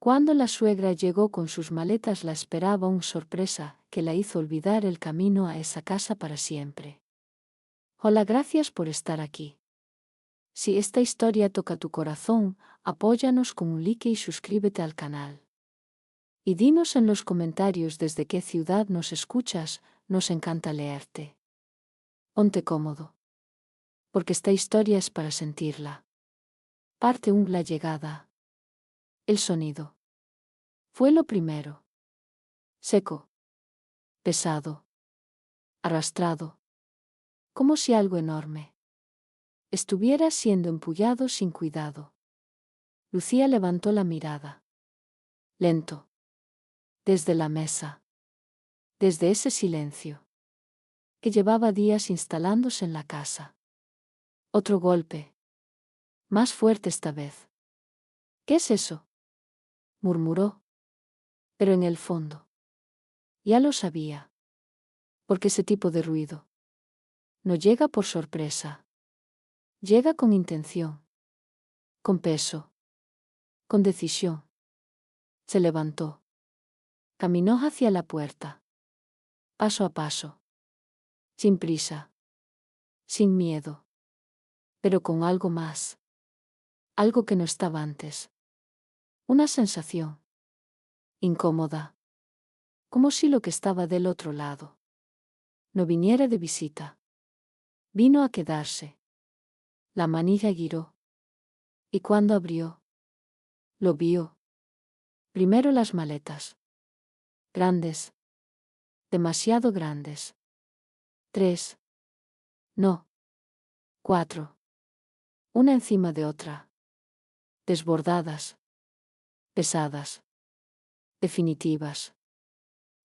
Cuando la suegra llegó con sus maletas la esperaba una sorpresa que la hizo olvidar el camino a esa casa para siempre. Hola, gracias por estar aquí. Si esta historia toca tu corazón, apóyanos con un like y suscríbete al canal. Y dinos en los comentarios desde qué ciudad nos escuchas, nos encanta leerte. Ponte cómodo. Porque esta historia es para sentirla. Parte 1. La llegada. El sonido. Fue lo primero. Seco. Pesado. Arrastrado. Como si algo enorme estuviera siendo empullado sin cuidado. Lucía levantó la mirada. Lento. Desde la mesa. Desde ese silencio que llevaba días instalándose en la casa. Otro golpe. Más fuerte esta vez. ¿Qué es eso?, murmuró. Pero en el fondo ya lo sabía. Porque ese tipo de ruido no llega por sorpresa. Llega con intención. Con peso. Con decisión. Se levantó. Caminó hacia la puerta. Paso a paso. Sin prisa. Sin miedo. Pero con algo más. Algo que no estaba antes. Una sensación incómoda. Como si lo que estaba del otro lado no viniera de visita. Vino a quedarse. La manija giró. Y cuando abrió, lo vio. Primero las maletas. Grandes. Demasiado grandes. 3. No. 4. Una encima de otra. Desbordadas. Pesadas. Definitivas.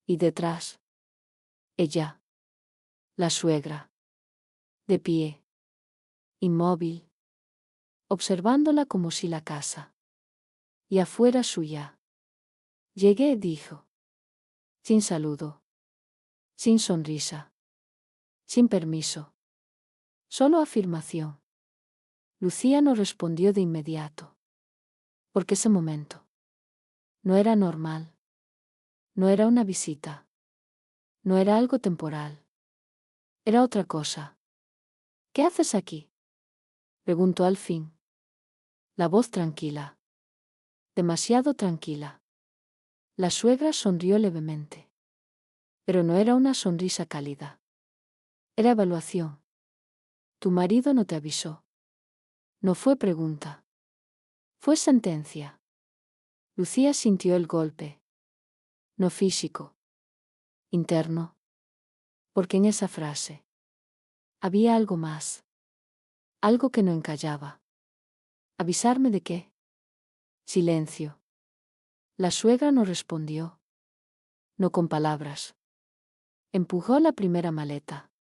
Y detrás. Ella. La suegra. De pie. Inmóvil. Observándola como si la casa y afuera suya. Llegué, dijo. Sin saludo. Sin sonrisa. Sin permiso. Solo afirmación. Lucía no respondió de inmediato. Porque ese momento no era normal. No era una visita. No era algo temporal. Era otra cosa. ¿Qué haces aquí?, preguntó al fin. La voz tranquila. Demasiado tranquila. La suegra sonrió levemente. Pero no era una sonrisa cálida. Era evaluación. Tu marido no te avisó. No fue pregunta. Fue sentencia. Lucía sintió el golpe. No físico. Interno. Porque en esa frase había algo más. Algo que no encallaba. ¿Avisarme de qué? Silencio. La suegra no respondió. No con palabras. Empujó la primera maleta.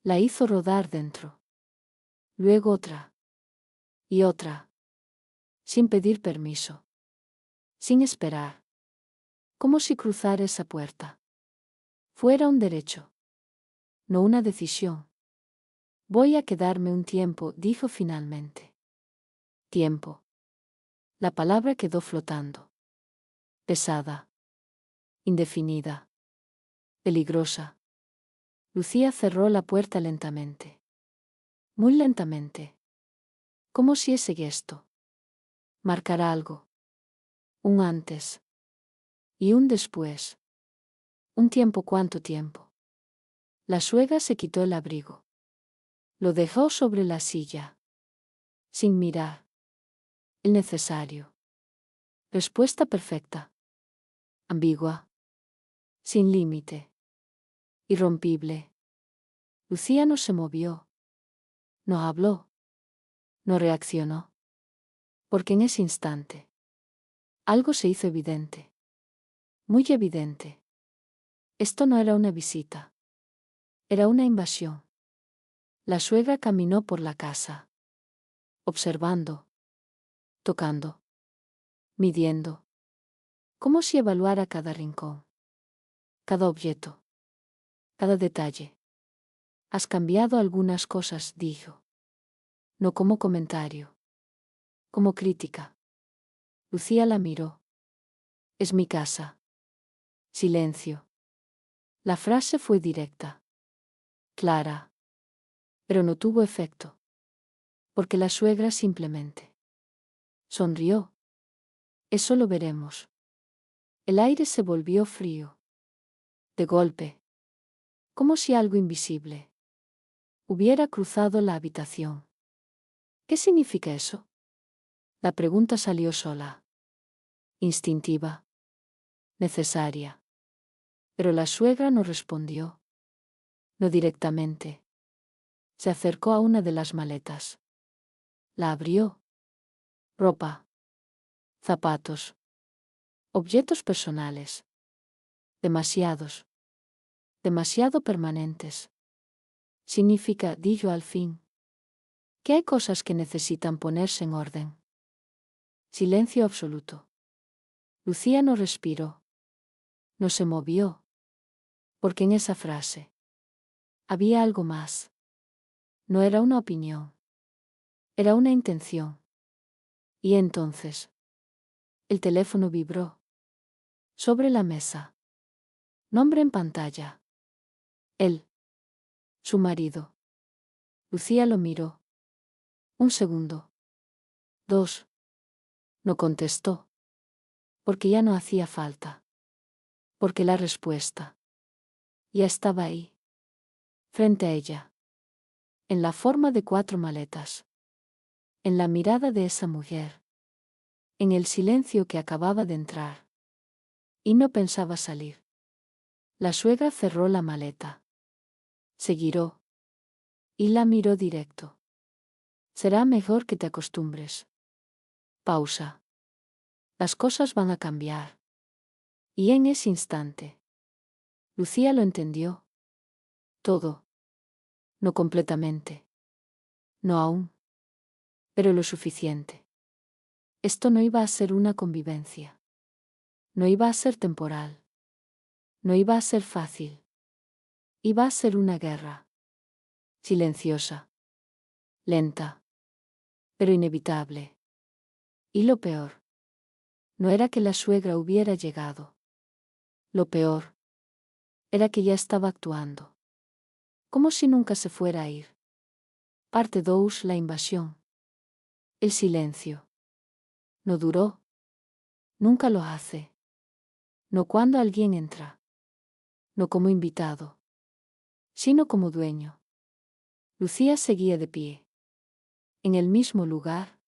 La hizo rodar dentro. Luego otra. Y otra. Sin pedir permiso. Sin esperar. Como si cruzar esa puerta fuera un derecho. No una decisión. Voy a quedarme un tiempo, dijo finalmente. Tiempo. La palabra quedó flotando. Pesada. Indefinida. Peligrosa. Lucía cerró la puerta lentamente. Muy lentamente. Como si ese gesto marcara algo. Un antes. Y un después. Un tiempo, ¿cuánto tiempo? La suegra se quitó el abrigo. Lo dejó sobre la silla. Sin mirar. El necesario. Respuesta perfecta. Ambigua. Sin límite. Irrompible. Lucía no se movió. No habló. No reaccionó. Porque en ese instante algo se hizo evidente. Muy evidente. Esto no era una visita. Era una invasión. La suegra caminó por la casa. Observando. Tocando. Midiendo. Como si evaluara cada rincón. Cada objeto. Cada detalle. Has cambiado algunas cosas, dijo. No como comentario. Como crítica. Lucía la miró. Es mi casa. Silencio. La frase fue directa, clara, pero no tuvo efecto, porque la suegra simplemente sonrió. Eso lo veremos. El aire se volvió frío. De golpe, como si algo invisible hubiera cruzado la habitación. ¿Qué significa eso? La pregunta salió sola, instintiva, necesaria. Pero la suegra no respondió. No directamente. Se acercó a una de las maletas. La abrió. Ropa. Zapatos. Objetos personales. Demasiados. Demasiado permanentes. Significa, dijo al fin, que hay cosas que necesitan ponerse en orden. Silencio absoluto. Lucía no respiró. No se movió. Porque en esa frase había algo más. No era una opinión. Era una intención. Y entonces, el teléfono vibró. Sobre la mesa. Nombre en pantalla. Él. Su marido. Lucía lo miró. Un segundo. 2. No contestó. Porque ya no hacía falta. Porque la respuesta ya estaba ahí. Frente a ella. En la forma de 4 maletas. En la mirada de esa mujer. En el silencio que acababa de entrar. Y no pensaba salir. La suegra cerró la maleta. Se giró. Y la miró directo. Será mejor que te acostumbres. Pausa. Las cosas van a cambiar. Y en ese instante, Lucía lo entendió. Todo. No completamente. No aún. Pero lo suficiente. Esto no iba a ser una convivencia. No iba a ser temporal. No iba a ser fácil. Iba a ser una guerra. Silenciosa. Lenta. Pero inevitable. Y lo peor. No era que la suegra hubiera llegado. Lo peor. Era que ya estaba actuando. Como si nunca se fuera a ir. Parte 2. La invasión. El silencio. No duró. Nunca lo hace. No cuando alguien entra. No como invitado. Sino como dueño. Lucía seguía de pie. En el mismo lugar.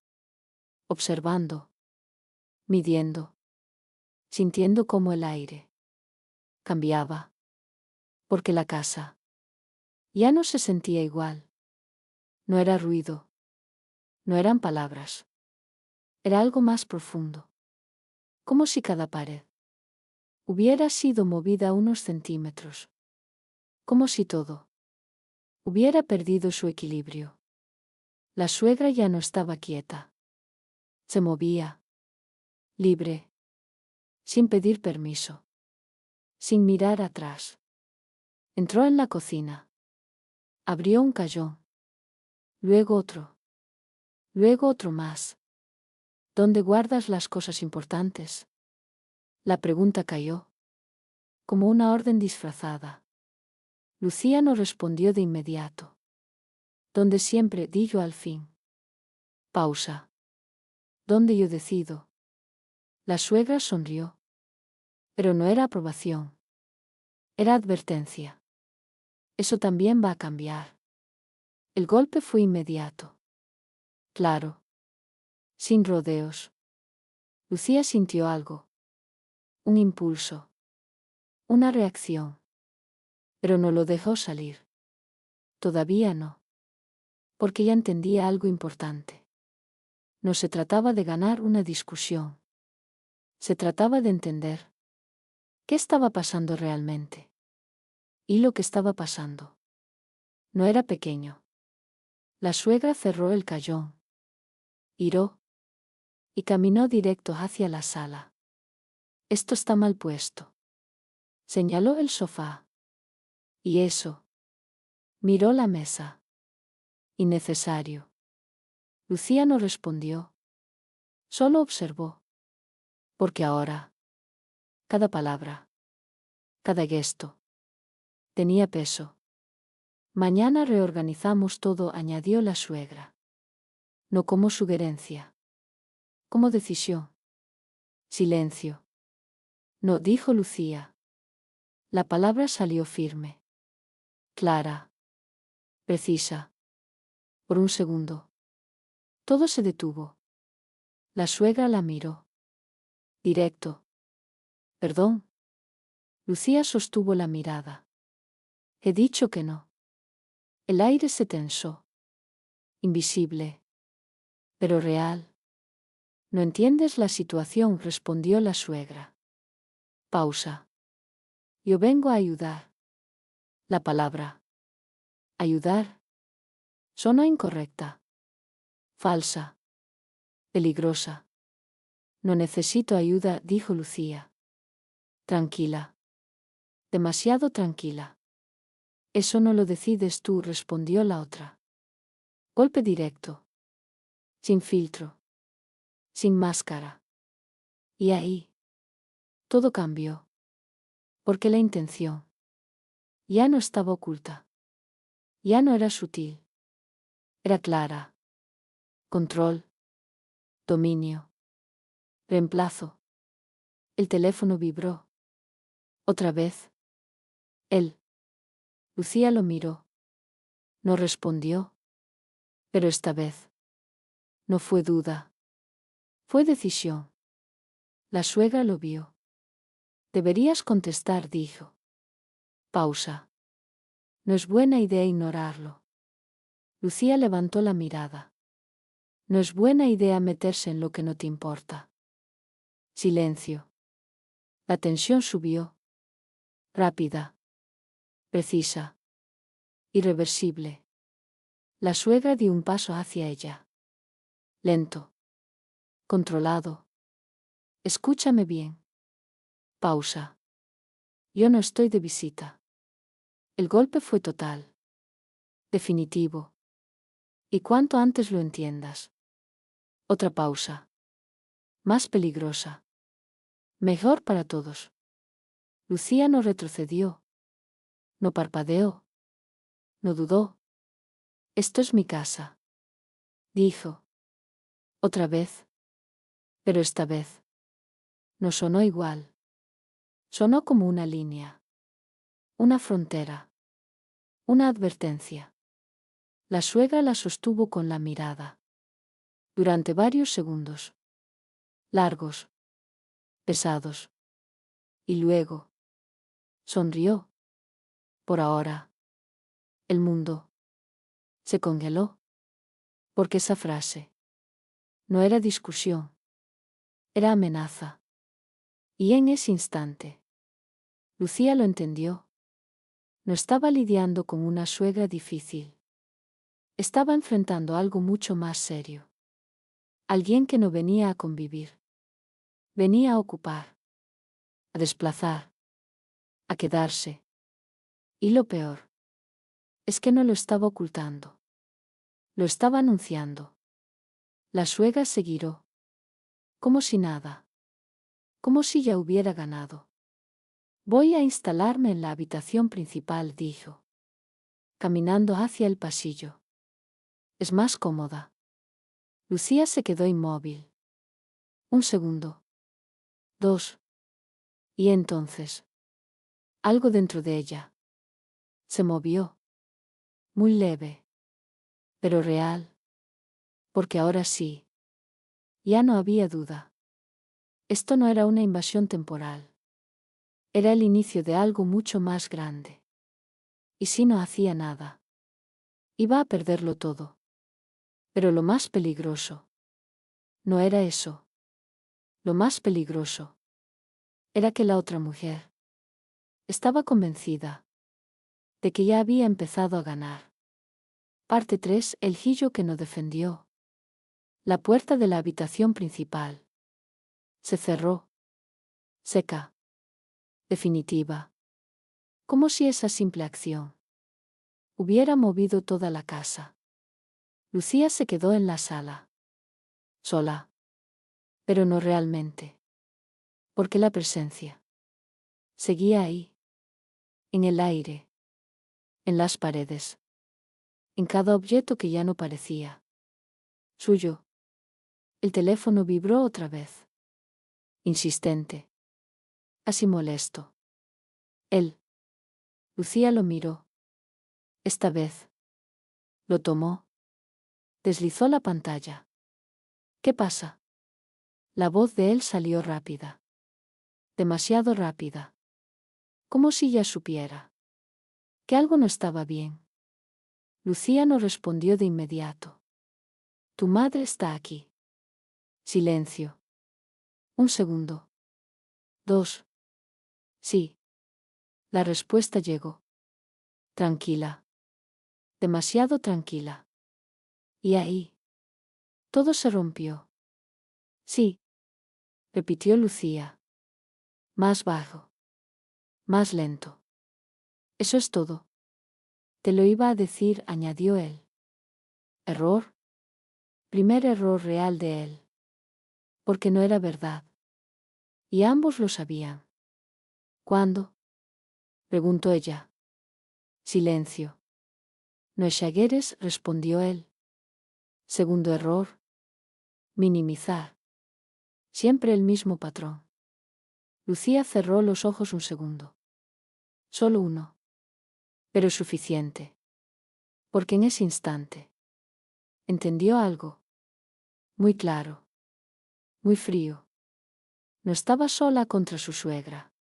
Observando. Midiendo. Sintiendo cómo el aire cambiaba. Porque la casa ya no se sentía igual. No era ruido. No eran palabras. Era algo más profundo. Como si cada pared hubiera sido movida unos centímetros. Como si todo hubiera perdido su equilibrio. La suegra ya no estaba quieta. Se movía. Libre. Sin pedir permiso. Sin mirar atrás. Entró en la cocina. Abrió un cajón. Luego otro. Luego otro más. ¿Dónde guardas las cosas importantes? La pregunta cayó. Como una orden disfrazada. Lucía no respondió de inmediato. Donde siempre, dijo al fin. Pausa. Donde yo decido. La suegra sonrió. Pero no era aprobación. Era advertencia. Eso también va a cambiar. El golpe fue inmediato. Claro. Sin rodeos. Lucía sintió algo. Un impulso. Una reacción. Pero no lo dejó salir. Todavía no. Porque ya entendía algo importante. No se trataba de ganar una discusión. Se trataba de entender. ¿Qué estaba pasando realmente? Y lo que estaba pasando. No era pequeño. La suegra cerró el cajón. Giró. Y caminó directo hacia la sala. Esto está mal puesto. Señaló el sofá. Y eso. Miró la mesa. Innecesario. Lucía no respondió. Solo observó. Porque ahora Cada palabra, cada gesto, tenía peso. Mañana reorganizamos todo, añadió la suegra. No como sugerencia. Como decisión. Silencio. No, dijo Lucía. La palabra salió firme. Clara. Precisa. Por un segundo. Todo se detuvo. La suegra la miró. Directo. Perdón. Lucía sostuvo la mirada. He dicho que no. El aire se tensó. Invisible. Pero real. No entiendes la situación, respondió la suegra. Pausa. Yo vengo a ayudar. La palabra. Ayudar. Sonó incorrecta. Falsa. Peligrosa. No necesito ayuda, dijo Lucía. Tranquila. Demasiado tranquila. Eso no lo decides tú, respondió la otra. Golpe directo. Sin filtro. Sin máscara. Y ahí. Todo cambió. Porque la intención ya no estaba oculta. Ya no era sutil. Era clara. Control. Dominio. Reemplazo. El teléfono vibró. Otra vez. Él. Lucía lo miró. No respondió. Pero esta vez. No fue duda. Fue decisión. La suegra lo vio. Deberías contestar, dijo. Pausa. No es buena idea ignorarlo. Lucía levantó la mirada. No es buena idea meterse en lo que no te importa. Silencio. La tensión subió. Rápida. Precisa. Irreversible. La suegra dio un paso hacia ella. Lento. Controlado. Escúchame bien. Pausa. Yo no estoy de visita. El golpe fue total. Definitivo. Y cuanto antes lo entiendas. Otra pausa. Más peligrosa. Mejor para todos. Lucía no retrocedió. No parpadeó. No dudó. Esto es mi casa. Dijo. Otra vez. Pero esta vez. No sonó igual. Sonó como una línea. Una frontera. Una advertencia. La suegra la sostuvo con la mirada. Durante varios segundos. Largos. Pesados. Y luego. Sonrió. Por ahora. El mundo. Se congeló. Porque esa frase. No era discusión. Era amenaza. Y en ese instante. Lucía lo entendió. No estaba lidiando con una suegra difícil. Estaba enfrentando algo mucho más serio. Alguien que no venía a convivir. Venía a ocupar. A desplazar. A quedarse. Y lo peor. Es que no lo estaba ocultando. Lo estaba anunciando. La suegra se giró. Como si nada. Como si ya hubiera ganado. Voy a instalarme en la habitación principal, dijo. Caminando hacia el pasillo. Es más cómoda. Lucía se quedó inmóvil. Un segundo. 2. Y entonces. Algo dentro de ella. Se movió. Muy leve. Pero real. Porque ahora sí. Ya no había duda. Esto no era una invasión temporal. Era el inicio de algo mucho más grande. Y si no hacía nada, iba a perderlo todo. Pero lo más peligroso no era eso. Lo más peligroso era que la otra mujer estaba convencida de que ya había empezado a ganar. Parte 3. El gillo que no defendió. La puerta de la habitación principal se cerró. Seca. Definitiva. Como si esa simple acción hubiera movido toda la casa. Lucía se quedó en la sala. Sola. Pero no realmente. Porque la presencia Seguía ahí. En el aire. En las paredes. En cada objeto que ya no parecía suyo. El teléfono vibró otra vez. Insistente. Así molesto. Él. Lucía lo miró. Esta vez. Lo tomó. Deslizó la pantalla. ¿Qué pasa? La voz de él salió rápida. Demasiado rápida. Como si ya supiera que algo no estaba bien. Lucía no respondió de inmediato. Tu madre está aquí. Silencio. Un segundo. 2. Sí. La respuesta llegó. Tranquila. Demasiado tranquila. Y ahí. Todo se rompió. Sí. Repitió Lucía. Más bajo. Más lento. Eso es todo. Te lo iba a decir, añadió él. ¿Error? Primer error real de él. Porque no era verdad. Y ambos lo sabían. ¿Cuándo? Preguntó ella. Silencio. No exageres, respondió él. Segundo error. Minimizar. Siempre el mismo patrón. Lucía cerró los ojos un segundo. Solo uno. Pero suficiente. Porque en ese instante entendió algo. Muy claro. Muy frío. No estaba sola contra su suegra.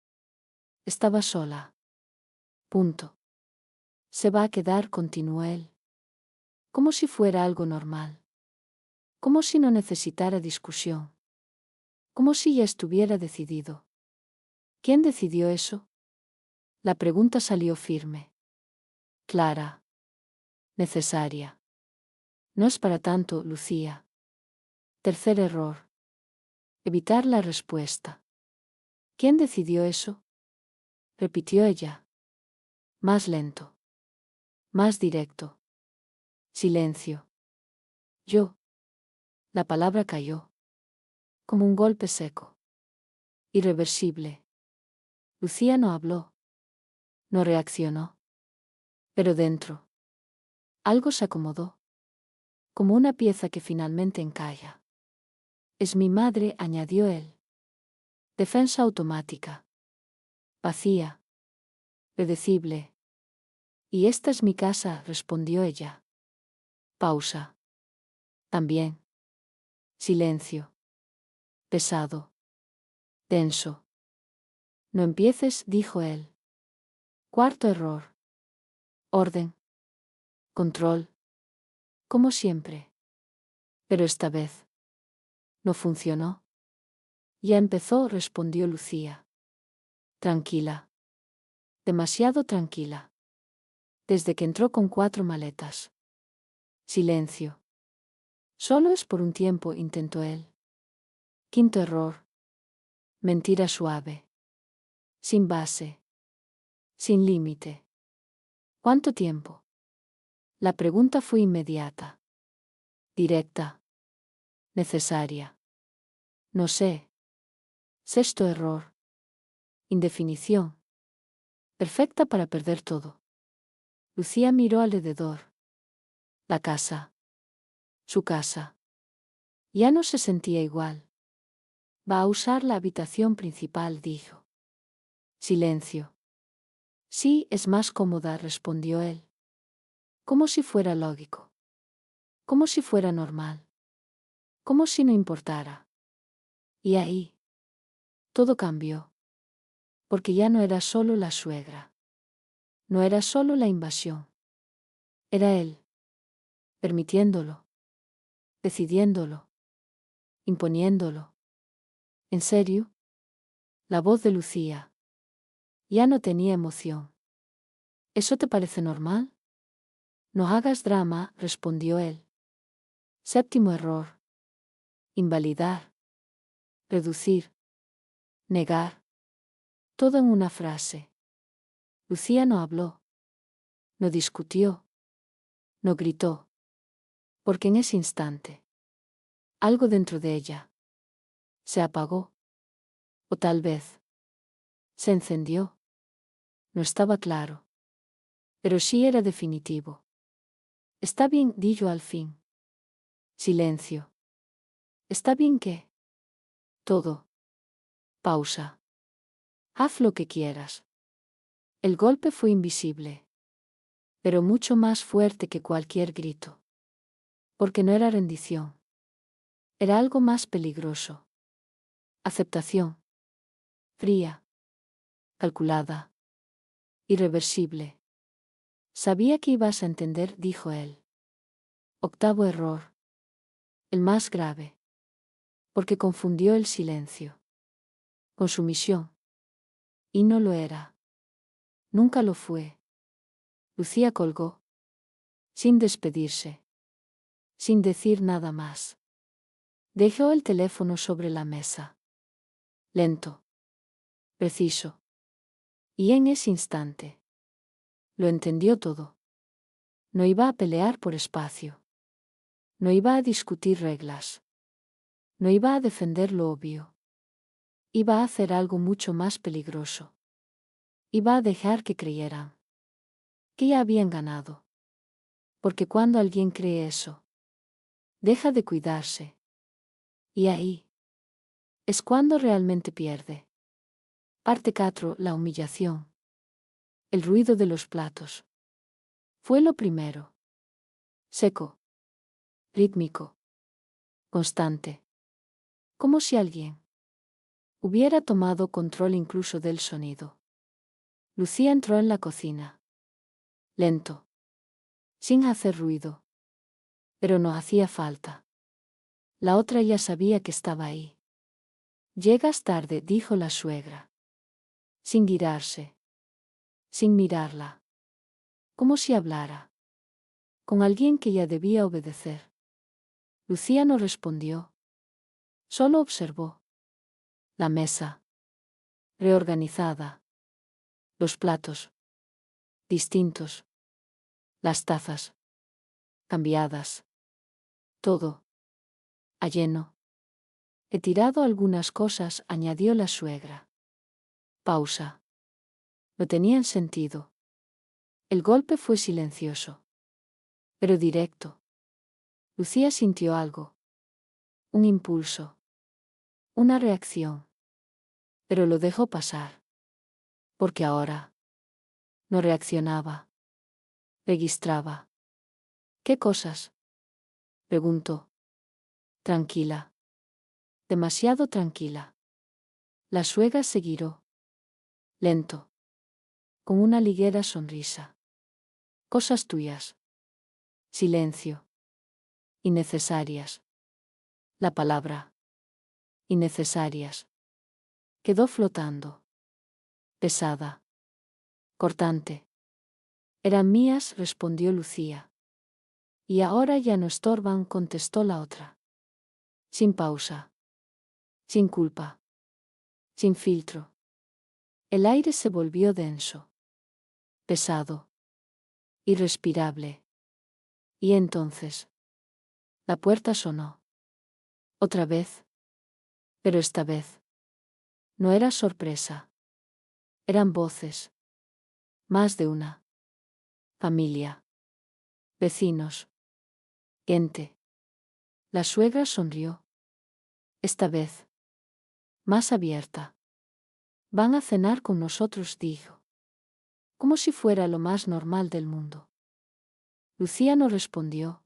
Estaba sola. Punto. Se va a quedar, continuó él. Como si fuera algo normal. Como si no necesitara discusión. Como si ya estuviera decidido. ¿Quién decidió eso? La pregunta salió firme. Clara. Necesaria. No es para tanto, Lucía. Tercer error. Evitar la respuesta. ¿Quién decidió eso? Repitió ella. Más lento. Más directo. Silencio. Yo. La palabra cayó. Como un golpe seco. Irreversible. Lucía no habló. No reaccionó. Pero dentro. Algo se acomodó. Como una pieza que finalmente encalla. Es mi madre, añadió él. Defensa automática. Vacía. Predecible. Y esta es mi casa, respondió ella. Pausa. También. Silencio. Pesado. Tenso. No empieces, dijo él. Cuarto error. Orden. Control. Como siempre. Pero esta vez. No funcionó. Ya empezó, respondió Lucía. Tranquila. Demasiado tranquila. Desde que entró con 4 maletas. Silencio. Solo es por un tiempo, intentó él. Quinto error. Mentira suave. Sin base. Sin límite. ¿Cuánto tiempo? La pregunta fue inmediata. Directa. Necesaria. No sé. Sexto error. Indefinición. Perfecta para perder todo. Lucía miró alrededor. La casa. Su casa. Ya no se sentía igual. Va a usar la habitación principal, dijo. Silencio. Sí, es más cómoda, respondió él. Como si fuera lógico. Como si fuera normal. Como si no importara. Y ahí. Todo cambió. Porque ya no era solo la suegra. No era solo la invasión. Era él. Permitiéndolo. Decidiéndolo. Imponiéndolo. ¿En serio? La voz de Lucía. Ya no tenía emoción. ¿Eso te parece normal? No hagas drama, respondió él. Séptimo error. Invalidar. Reducir. Negar. Todo en una frase. Lucía no habló. No discutió. No gritó. Porque en ese instante. Algo dentro de ella. Se apagó. O tal vez. Se encendió. No estaba claro. Pero sí era definitivo. Está bien, dijo al fin. Silencio. ¿Está bien qué? Todo. Pausa. Haz lo que quieras. El golpe fue invisible, pero mucho más fuerte que cualquier grito. Porque no era rendición. Era algo más peligroso. Aceptación. Fría. Calculada. Irreversible. Sabía que ibas a entender, dijo él. Octavo error. El más grave. Porque confundió el silencio con sumisión. Y no lo era. Nunca lo fue. Lucía colgó. Sin despedirse. Sin decir nada más. Dejó el teléfono sobre la mesa. Lento. Preciso. Y en ese instante. Lo entendió todo. No iba a pelear por espacio. No iba a discutir reglas. No iba a defender lo obvio. Iba a hacer algo mucho más peligroso. Iba a dejar que creyeran que ya habían ganado. Porque cuando alguien cree eso, deja de cuidarse. Y ahí es cuando realmente pierde. Parte 4. La humillación. El ruido de los platos. Fue lo primero. Seco. Rítmico. Constante. Como si alguien hubiera tomado control incluso del sonido. Lucía entró en la cocina. Lento. Sin hacer ruido. Pero no hacía falta. La otra ya sabía que estaba ahí. Llegas tarde, dijo la suegra. Sin girarse. Sin mirarla. Como si hablara con alguien que ya debía obedecer. Lucía no respondió. Solo observó. La mesa. Reorganizada. Los platos. Distintos. Las tazas. Cambiadas. Todo. A lleno. He tirado algunas cosas, añadió la suegra. Pausa. No tenían sentido. El golpe fue silencioso. Pero directo. Lucía sintió algo. Un impulso. Una reacción. Pero lo dejó pasar. Porque ahora no reaccionaba. Registraba. ¿Qué cosas? Preguntó. Tranquila. Demasiado tranquila. La suegra se giró. Lento. Con una ligera sonrisa. Cosas tuyas. Silencio. Innecesarias. La palabra. Innecesarias. Quedó flotando. Pesada. Cortante. Eran mías, respondió Lucía. Y ahora ya no estorban, contestó la otra. Sin pausa. Sin culpa. Sin filtro. El aire se volvió denso. Pesado. Irrespirable. Y entonces. La puerta sonó. Otra vez. Pero esta vez. No era sorpresa. Eran voces. Más de una. Familia. Vecinos. Gente. La suegra sonrió. Esta vez. Más abierta. Van a cenar con nosotros, dijo. Como si fuera lo más normal del mundo. Lucía no respondió.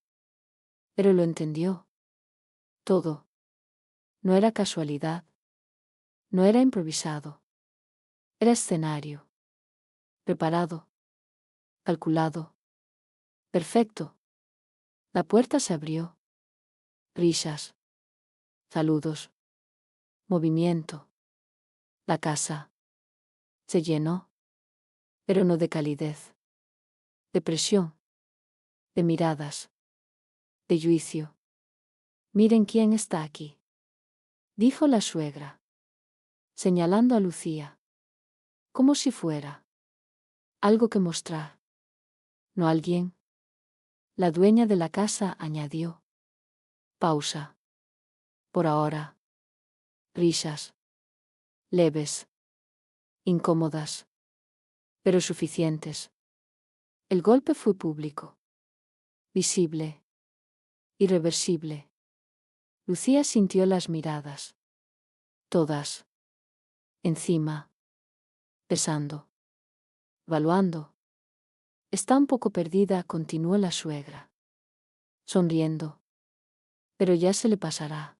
Pero lo entendió. Todo. No era casualidad. No era improvisado. Era escenario. Preparado. Calculado. Perfecto. La puerta se abrió. Risas. Saludos. Movimiento. La casa se llenó. Pero no de calidez. De presión. De miradas. De juicio. Miren quién está aquí. Dijo la suegra. Señalando a Lucía. Como si fuera algo que mostrar. No alguien. La dueña de la casa añadió. Pausa. Por ahora. Risas. Leves. Incómodas. Pero suficientes. El golpe fue público. Visible. Irreversible. Lucía sintió las miradas. Todas. Encima. Pesando. Valuando. Está un poco perdida, continuó la suegra. Sonriendo. Pero ya se le pasará.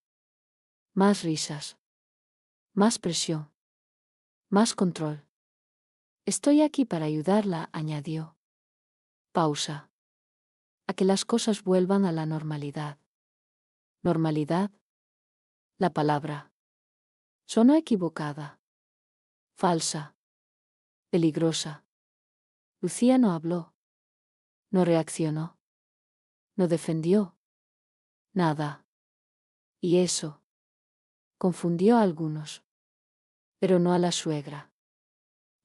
Más risas. Más presión. Más control. Estoy aquí para ayudarla, añadió. Pausa. A que las cosas vuelvan a la normalidad. ¿Normalidad? La palabra. Sonó equivocada. Falsa. Peligrosa. Lucía no habló. No reaccionó. No defendió. Nada. Y eso confundió a algunos. Pero no a la suegra.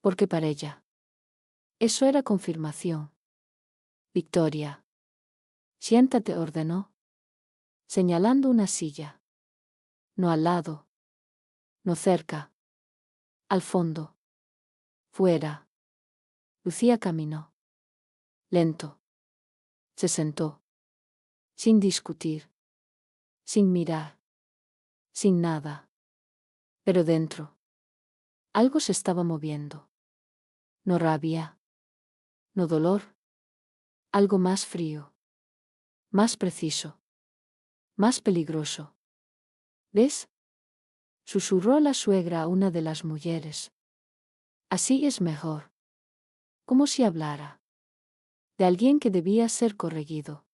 Porque para ella eso era confirmación. Victoria. Siéntate, ordenó, señalando una silla. No al lado. No cerca. Al fondo. Fuera. Lucía caminó. Lento. Se sentó. Sin discutir. Sin mirar. Sin nada. Pero dentro. Algo se estaba moviendo. No rabia. No dolor. Algo más frío. Más preciso. Más peligroso. ¿Ves? Susurró la suegra a una de las mujeres. Así es mejor. Como si hablara de alguien que debía ser corregido.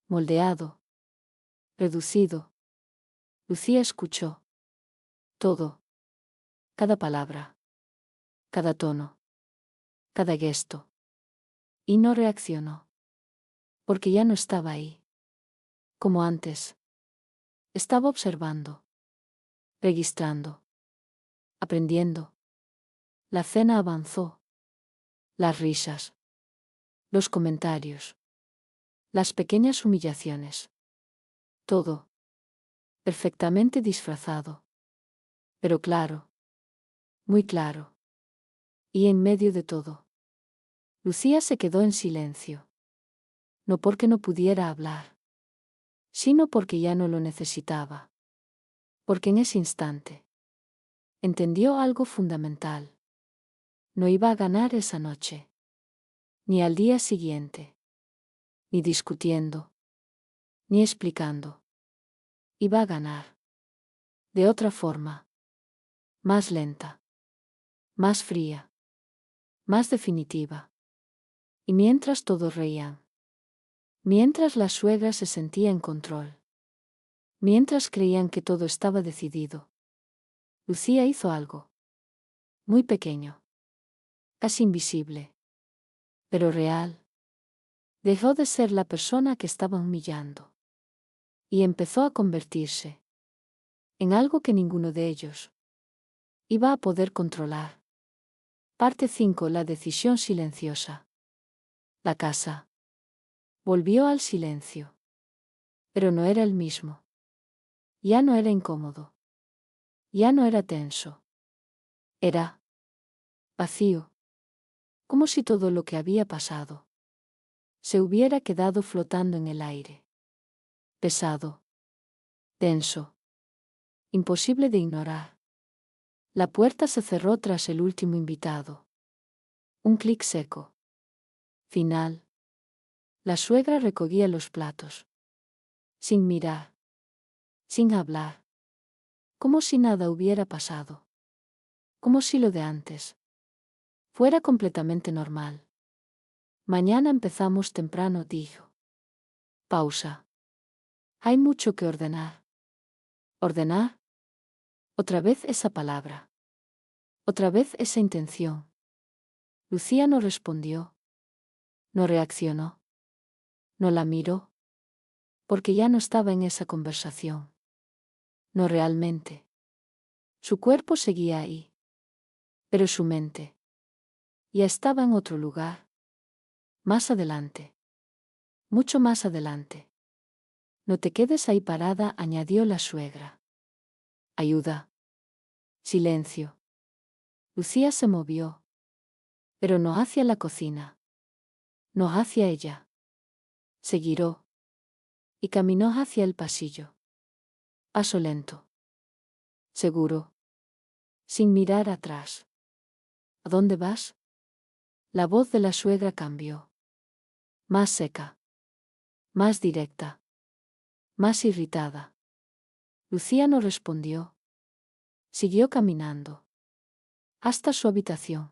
Moldeado. Reducido. Lucía escuchó. Todo. Cada palabra. Cada tono. Cada gesto. Y no reaccionó. Porque ya no estaba ahí. Como antes. Estaba observando. Registrando. Aprendiendo. La cena avanzó. Las risas. Los comentarios. Las pequeñas humillaciones. Todo. Perfectamente disfrazado. Pero claro. Muy claro. Y en medio de todo. Lucía se quedó en silencio. No porque no pudiera hablar. Sino porque ya no lo necesitaba. Porque en ese instante. Entendió algo fundamental. No iba a ganar esa noche. Ni al día siguiente. Ni discutiendo. Ni explicando. Iba a ganar. De otra forma. Más lenta. Más fría. Más definitiva. Y mientras todos reían. Mientras la suegra se sentía en control. Mientras creían que todo estaba decidido. Lucía hizo algo. Muy pequeño. Casi invisible. Pero real. Dejó de ser la persona que estaba humillando. Y empezó a convertirse. En algo que ninguno de ellos iba a poder controlar. Parte 5. La decisión silenciosa. La casa. Volvió al silencio. Pero no era el mismo. Ya no era incómodo. Ya no era tenso. Era vacío. Como si todo lo que había pasado se hubiera quedado flotando en el aire. Pesado. Denso. Imposible de ignorar. La puerta se cerró tras el último invitado. Un clic seco. Final. La suegra recogía los platos. Sin mirar. Sin hablar. Como si nada hubiera pasado. Como si lo de antes fuera completamente normal. Mañana empezamos temprano, dijo. Pausa. Hay mucho que ordenar. ¿Ordenar? Otra vez esa palabra. Otra vez esa intención. Lucía no respondió. No reaccionó. No la miró. Porque ya no estaba en esa conversación. No realmente. Su cuerpo seguía ahí. Pero su mente ya estaba en otro lugar. Más adelante. Mucho más adelante. No te quedes ahí parada, añadió la suegra. Ayuda. Silencio. Lucía se movió, pero no hacia la cocina, no hacia ella. Se giró y caminó hacia el pasillo. Paso lento, seguro, sin mirar atrás. ¿A dónde vas? La voz de la suegra cambió. Más seca, más directa, más irritada. Lucía no respondió. Siguió caminando hasta su habitación.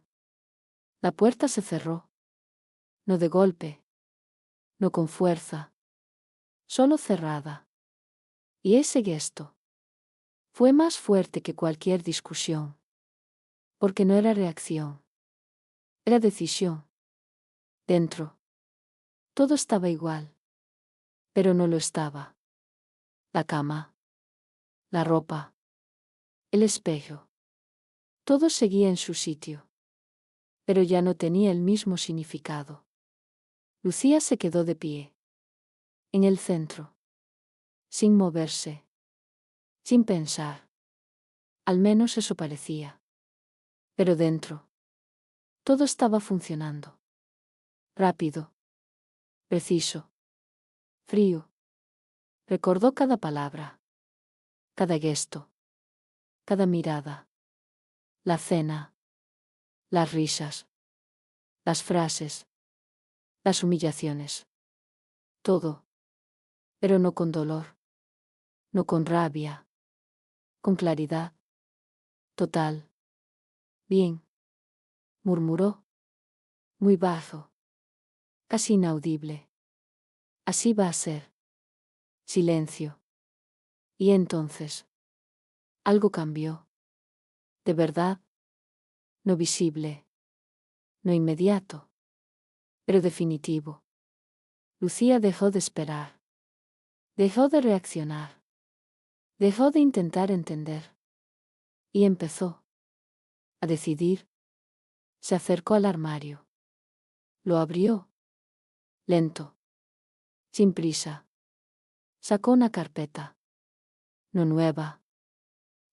La puerta se cerró. No de golpe, no con fuerza, solo cerrada. Y ese gesto fue más fuerte que cualquier discusión, porque no era reacción, era decisión. Dentro, todo estaba igual, pero no lo estaba. La cama, la ropa, el espejo, todo seguía en su sitio, pero ya no tenía el mismo significado. Lucía se quedó de pie, en el centro, sin moverse, sin pensar. Al menos eso parecía. Pero dentro, todo estaba funcionando. Rápido, preciso, frío. Recordó cada palabra, cada gesto, cada mirada. La cena, las risas, las frases, las humillaciones. Todo, pero no con dolor, no con rabia, con claridad. Total. Bien, murmuró, muy bajo, casi inaudible. Así va a ser. Silencio. Y entonces, algo cambió. De verdad, no visible, no inmediato, pero definitivo. Lucía dejó de esperar, dejó de reaccionar, dejó de intentar entender. Y empezó a decidir. Se acercó al armario. Lo abrió, lento, sin prisa. Sacó una carpeta. No nueva,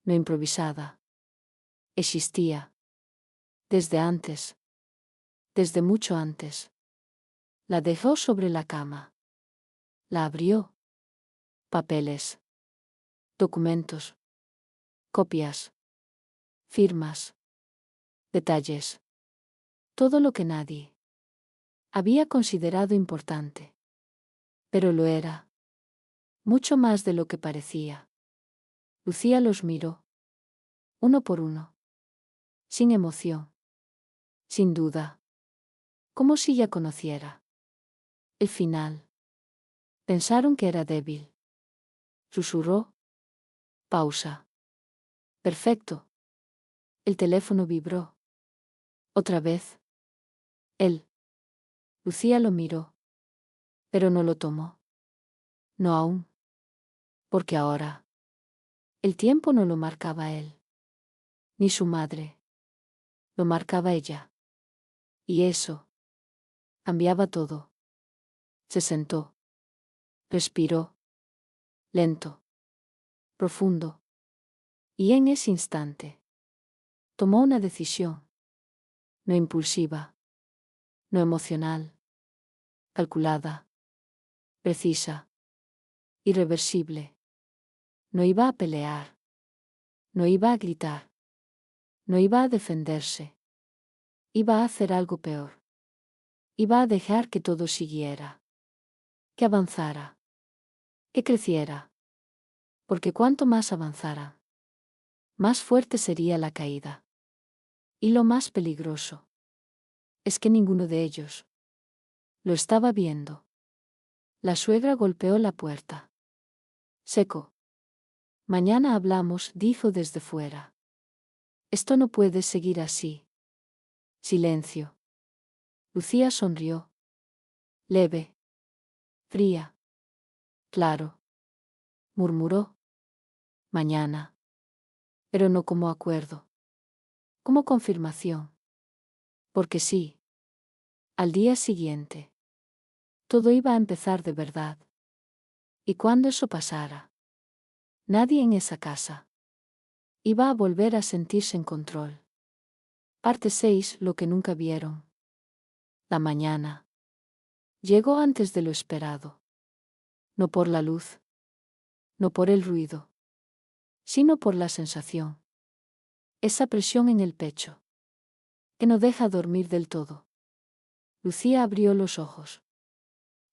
no improvisada. Existía. Desde antes. Desde mucho antes. La dejó sobre la cama. La abrió. Papeles. Documentos. Copias. Firmas. Detalles. Todo lo que nadie había considerado importante. Pero lo era. Mucho más de lo que parecía. Lucía los miró. Uno por uno. Sin emoción. Sin duda. Como si ya conociera. El final. Pensaron que era débil. Susurró. Pausa. Perfecto. El teléfono vibró. Otra vez. Él. Lucía lo miró. Pero no lo tomó. No aún. Porque ahora. El tiempo no lo marcaba él. Ni su madre. Lo marcaba ella. Y eso. Cambiaba todo. Se sentó. Respiró. Lento. Profundo. Y en ese instante. Tomó una decisión. No impulsiva. No emocional. Calculada. Precisa. Irreversible. No iba a pelear. No iba a gritar. No iba a defenderse. Iba a hacer algo peor. Iba a dejar que todo siguiera. Que avanzara. Que creciera. Porque cuanto más avanzara, más fuerte sería la caída. Y lo más peligroso es que ninguno de ellos lo estaba viendo. La suegra golpeó la puerta. Seco. Mañana hablamos, dijo desde fuera. Esto no puede seguir así. Silencio. Lucía sonrió. Leve. Fría. Claro. Murmuró. Mañana. Pero no como acuerdo. Como confirmación. Porque sí. Al día siguiente. Todo iba a empezar de verdad. Y cuando eso pasara, nadie en esa casa iba a volver a sentirse en control. Parte 6. Lo que nunca vieron. La mañana. Llegó antes de lo esperado. No por la luz. No por el ruido. Sino por la sensación. Esa presión en el pecho. Que no deja dormir del todo. Lucía abrió los ojos.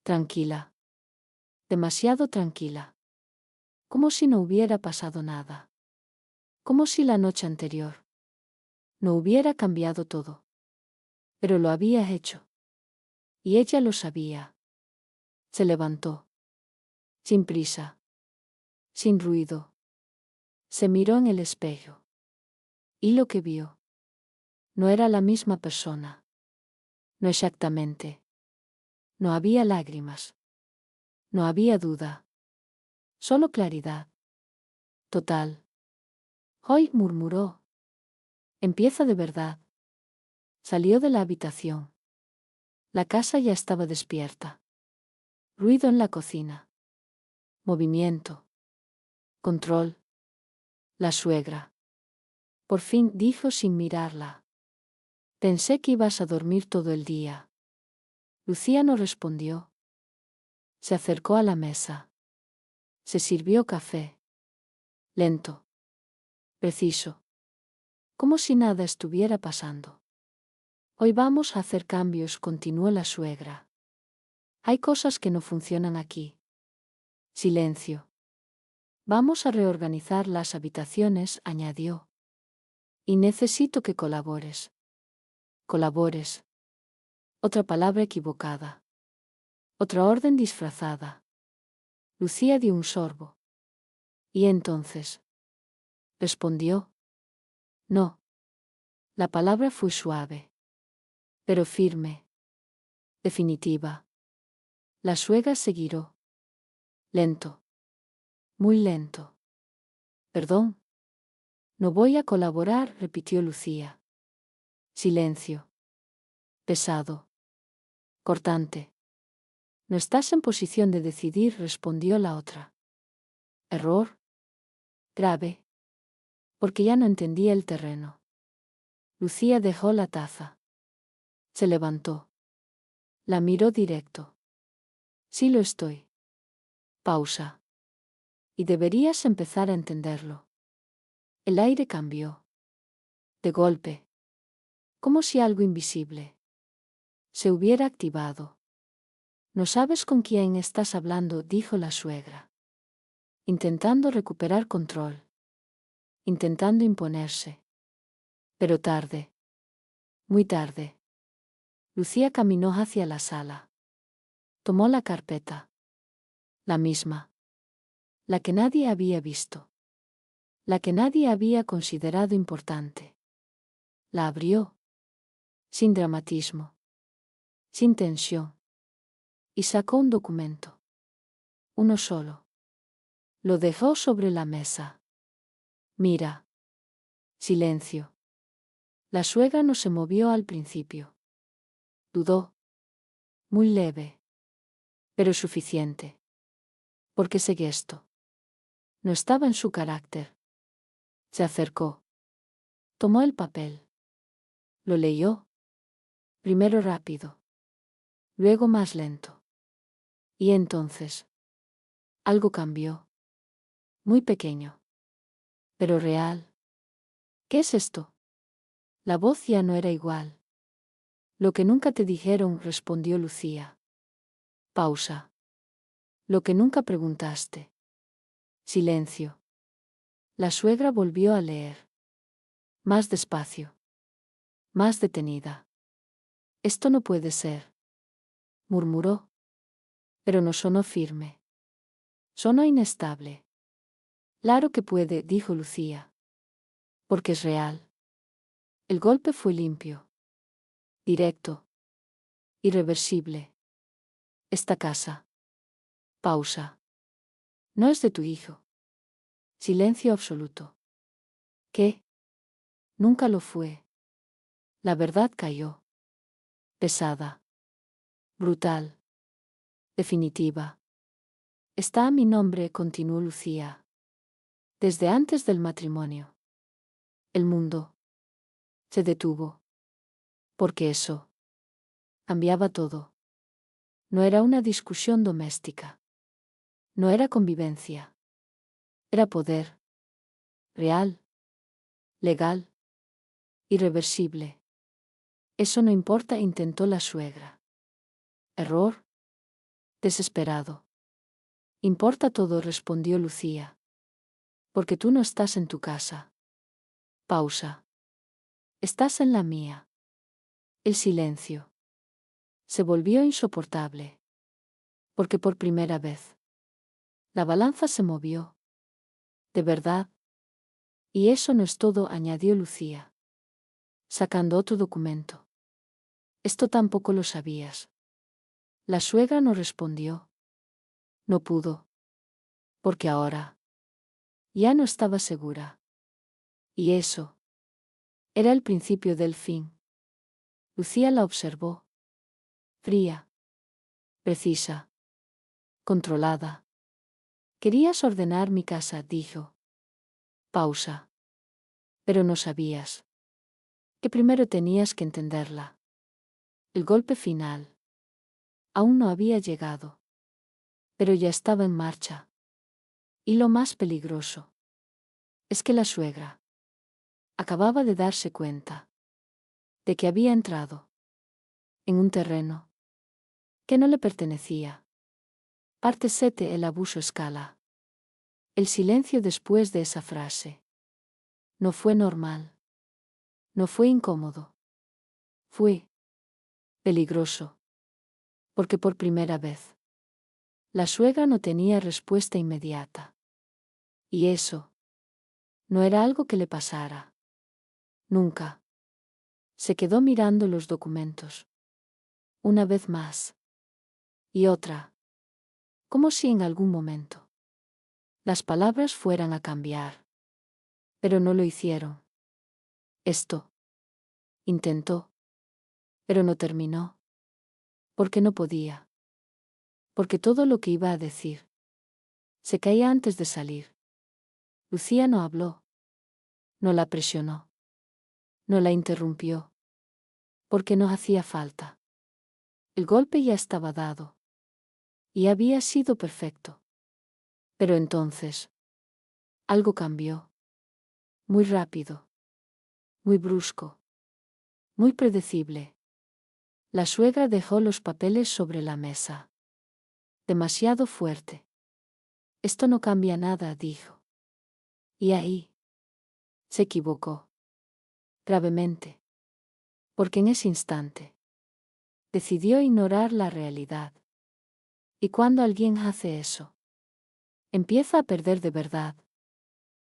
Tranquila. Demasiado tranquila. Como si no hubiera pasado nada. Como si la noche anterior no hubiera cambiado todo. Pero lo había hecho. Y ella lo sabía. Se levantó. Sin prisa. Sin ruido. Se miró en el espejo. Y lo que vio no era la misma persona. No exactamente. No había lágrimas. No había duda. Solo claridad. Total. Hoy murmuró. Empieza de verdad. Salió de la habitación. La casa ya estaba despierta. Ruido en la cocina. Movimiento. Control. La suegra. Por fin dijo sin mirarla. Pensé que ibas a dormir todo el día. Lucía no respondió. Se acercó a la mesa. Se sirvió café. Lento. Preciso. Como si nada estuviera pasando. Hoy vamos a hacer cambios, continuó la suegra. Hay cosas que no funcionan aquí. Silencio. Vamos a reorganizar las habitaciones, añadió. Y necesito que colabores. Colabores. Otra palabra equivocada. Otra orden disfrazada. Lucía dio un sorbo. ¿Y entonces? Respondió. No. La palabra fue suave. Pero firme. Definitiva. La suegra se giró. Lento. Muy lento. Perdón. No voy a colaborar, repitió Lucía. Silencio. Pesado. Cortante. No estás en posición de decidir, respondió la otra. Error. Grave. Porque ya no entendía el terreno. Lucía dejó la taza. Se levantó. La miró directo. Sí lo estoy. Pausa. Y deberías empezar a entenderlo. El aire cambió. De golpe. Como si algo invisible se hubiera activado. No sabes con quién estás hablando, dijo la suegra. Intentando recuperar control. Intentando imponerse. Pero tarde. Muy tarde. Lucía caminó hacia la sala. Tomó la carpeta. La misma. La que nadie había visto. La que nadie había considerado importante. La abrió. Sin dramatismo. Sin tensión. Y sacó un documento. Uno solo. Lo dejó sobre la mesa. Mira. Silencio. La suegra no se movió al principio. Dudó. Muy leve. Pero suficiente. Porque ese gesto no estaba en su carácter. Se acercó. Tomó el papel. Lo leyó. Primero rápido. Luego más lento. Y entonces algo cambió. Muy pequeño. Pero real. ¿Qué es esto? La voz ya no era igual. Lo que nunca te dijeron, respondió Lucía. Pausa. Lo que nunca preguntaste. Silencio. La suegra volvió a leer. Más despacio. Más detenida. Esto no puede ser. Murmuró. Pero no sonó firme. Sonó inestable. Claro que puede, dijo Lucía. Porque es real. El golpe fue limpio. Directo. Irreversible. Esta casa. Pausa. No es de tu hijo. Silencio absoluto. ¿Qué? Nunca lo fue. La verdad cayó. Pesada. Brutal. Definitiva. Está a mi nombre, continuó Lucía. Desde antes del matrimonio. El mundo se detuvo. Porque eso cambiaba todo. No era una discusión doméstica. No era convivencia. Era poder. Real. Legal. Irreversible. Eso no importa, intentó la suegra. Error. Desesperado. Importa todo, respondió Lucía. Porque tú no estás en tu casa. Pausa. Estás en la mía. El silencio se volvió insoportable. Porque por primera vez la balanza se movió. De verdad. Y eso no es todo, añadió Lucía, sacando otro documento. Esto tampoco lo sabías. La suegra no respondió. No pudo. Porque ahora ya no estaba segura. Y eso era el principio del fin. Lucía la observó. Fría. Precisa. Controlada. Querías ordenar mi casa, dijo. Pausa. Pero no sabías que primero tenías que entenderla. El golpe final aún no había llegado, pero ya estaba en marcha. Y lo más peligroso es que la suegra acababa de darse cuenta de que había entrado en un terreno que no le pertenecía. Parte 7. El abuso escala. El silencio después de esa frase no fue normal. No fue incómodo. Fue peligroso. Porque por primera vez la suegra no tenía respuesta inmediata. Y eso no era algo que le pasara. Nunca. Se quedó mirando los documentos. Una vez más. Y otra. Como si en algún momento las palabras fueran a cambiar. Pero no lo hicieron. Esto. Intentó. Pero no terminó. Porque no podía. Porque todo lo que iba a decir se caía antes de salir. Lucía no habló. No la presionó. No la interrumpió. Porque no hacía falta. El golpe ya estaba dado. Y había sido perfecto. Pero entonces algo cambió. Muy rápido. Muy brusco. Muy predecible. La suegra dejó los papeles sobre la mesa. Demasiado fuerte. Esto no cambia nada, dijo. Y ahí se equivocó. Gravemente. Porque en ese instante decidió ignorar la realidad. Y cuando alguien hace eso, empieza a perder de verdad.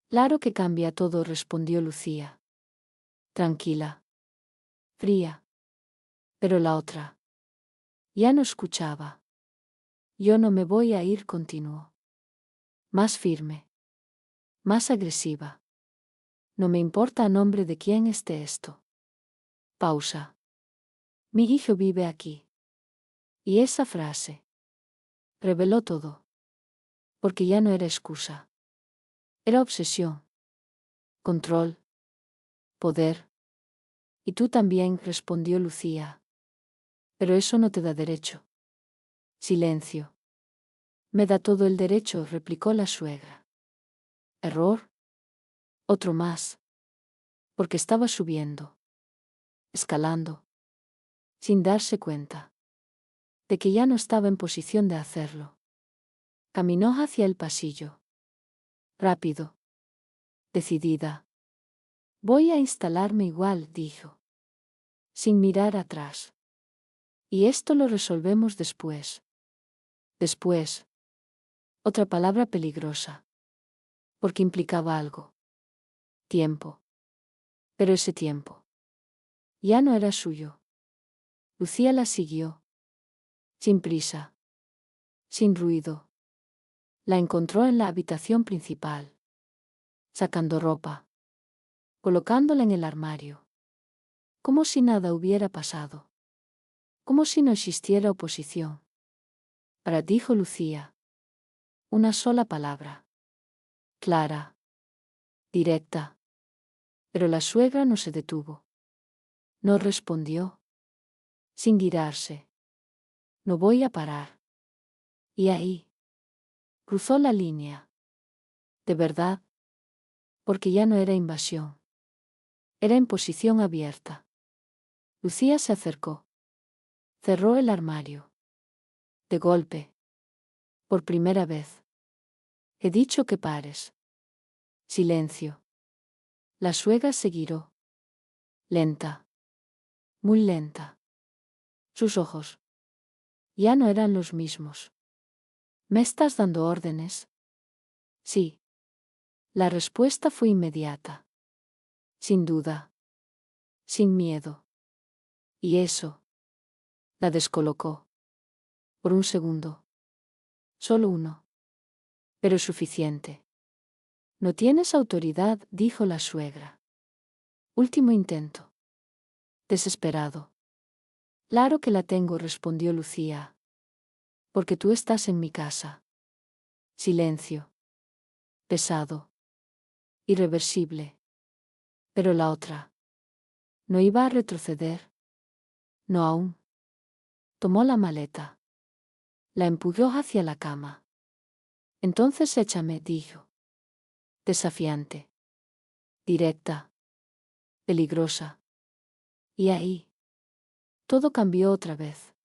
Claro que cambia todo, respondió Lucía. Tranquila. Fría. Pero la otra ya no escuchaba. Yo no me voy a ir, continuó. Más firme. Más agresiva. No me importa a nombre de quién esté esto. Pausa. Mi hijo vive aquí. Y esa frase reveló todo. Porque ya no era excusa. Era obsesión. Control. Poder. Y tú también, respondió Lucía. Pero eso no te da derecho. Silencio. Me da todo el derecho, replicó la suegra. Error. Otro más. Porque estaba subiendo. Escalando. Sin darse cuenta de que ya no estaba en posición de hacerlo. Caminó hacia el pasillo. Rápido. Decidida. Voy a instalarme igual, dijo. Sin mirar atrás. Y esto lo resolvemos después. Después. Otra palabra peligrosa. Porque implicaba algo. Tiempo. Pero ese tiempo ya no era suyo. Lucía la siguió. Sin prisa. Sin ruido. La encontró en la habitación principal. Sacando ropa. Colocándola en el armario. Como si nada hubiera pasado. Como si no existiera oposición. Para, dijo Lucía. Una sola palabra. Clara. Directa. Pero la suegra no se detuvo. No respondió, sin girarse. No voy a parar. Y ahí. Cruzó la línea. De verdad. Porque ya no era invasión. Era imposición abierta. Lucía se acercó. Cerró el armario. De golpe. Por primera vez. He dicho que pares. Silencio. La suegra se giró. Lenta. Muy lenta. Sus ojos. Ya no eran los mismos. ¿Me estás dando órdenes? Sí. La respuesta fue inmediata. Sin duda. Sin miedo. Y eso. La descolocó. Por un segundo. Solo uno. Pero suficiente. No tienes autoridad, dijo la suegra. Último intento. Desesperado. Claro que la tengo, respondió Lucía. Porque tú estás en mi casa. Silencio. Pesado. Irreversible. Pero la otra. No iba a retroceder. No aún. Tomó la maleta. La empujó hacia la cama. Entonces échame, dijo. Desafiante. Directa. Peligrosa. Y ahí. Todo cambió otra vez.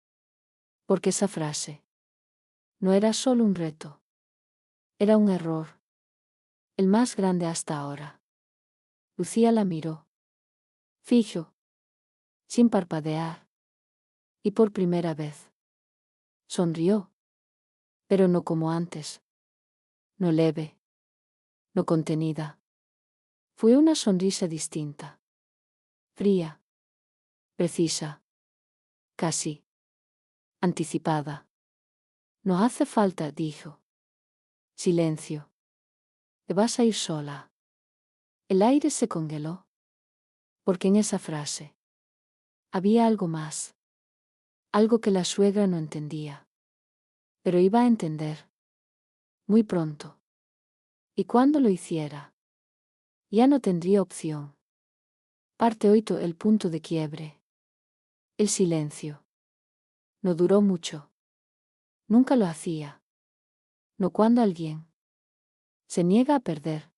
Porque esa frase. No era solo un reto. Era un error. El más grande hasta ahora. Lucía la miró. Fijo. Sin parpadear. Y por primera vez. Sonrió. Pero no como antes. No leve. No contenida. Fue una sonrisa distinta. Fría. Precisa. Casi. Anticipada. No hace falta, dijo. Silencio. Te vas a ir sola. El aire se congeló. Porque en esa frase había algo más. Algo que la suegra no entendía. Pero iba a entender. Muy pronto. Y cuando lo hiciera, ya no tendría opción. Parte 8. El punto de quiebre. El silencio. No duró mucho. Nunca lo hacía. No cuando alguien se niega a perder.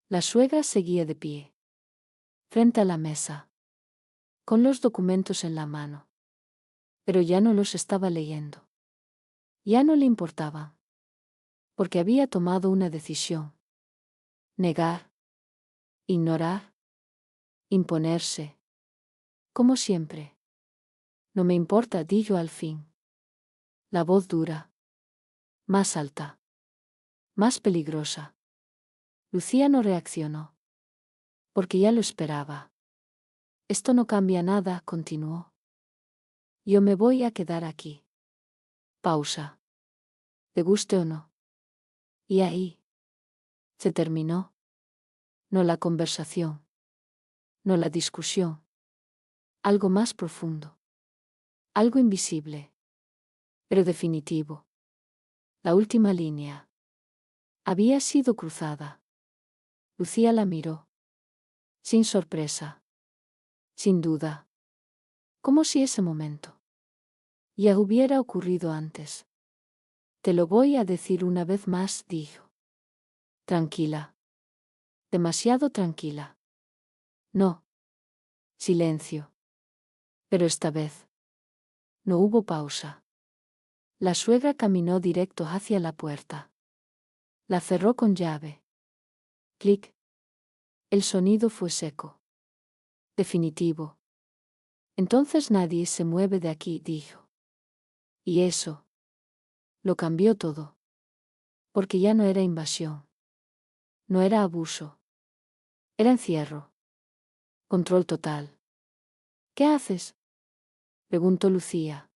La suegra seguía de pie. Frente a la mesa. Con los documentos en la mano. Pero ya no los estaba leyendo. Ya no le importaba. Porque había tomado una decisión. Negar. Ignorar. Imponerse. Como siempre. No me importa, dijo al fin. La voz dura. Más alta. Más peligrosa. Lucía no reaccionó. Porque ya lo esperaba. Esto no cambia nada, continuó. Yo me voy a quedar aquí. Pausa. ¿Te guste o no? Y ahí. Se terminó. No la conversación. No la discusión. Algo más profundo. Algo invisible. Pero definitivo. La última línea. Había sido cruzada. Lucía la miró. Sin sorpresa. Sin duda. Como si ese momento ya hubiera ocurrido antes. Te lo voy a decir una vez más, dijo. Tranquila. Demasiado tranquila. No. Silencio. Pero esta vez no hubo pausa. La suegra caminó directo hacia la puerta. La cerró con llave. Clic. El sonido fue seco. Definitivo. Entonces nadie se mueve de aquí, dijo. Y eso lo cambió todo. Porque ya no era invasión. No era abuso. Era encierro. Control total. ¿Qué haces? Preguntó Lucía.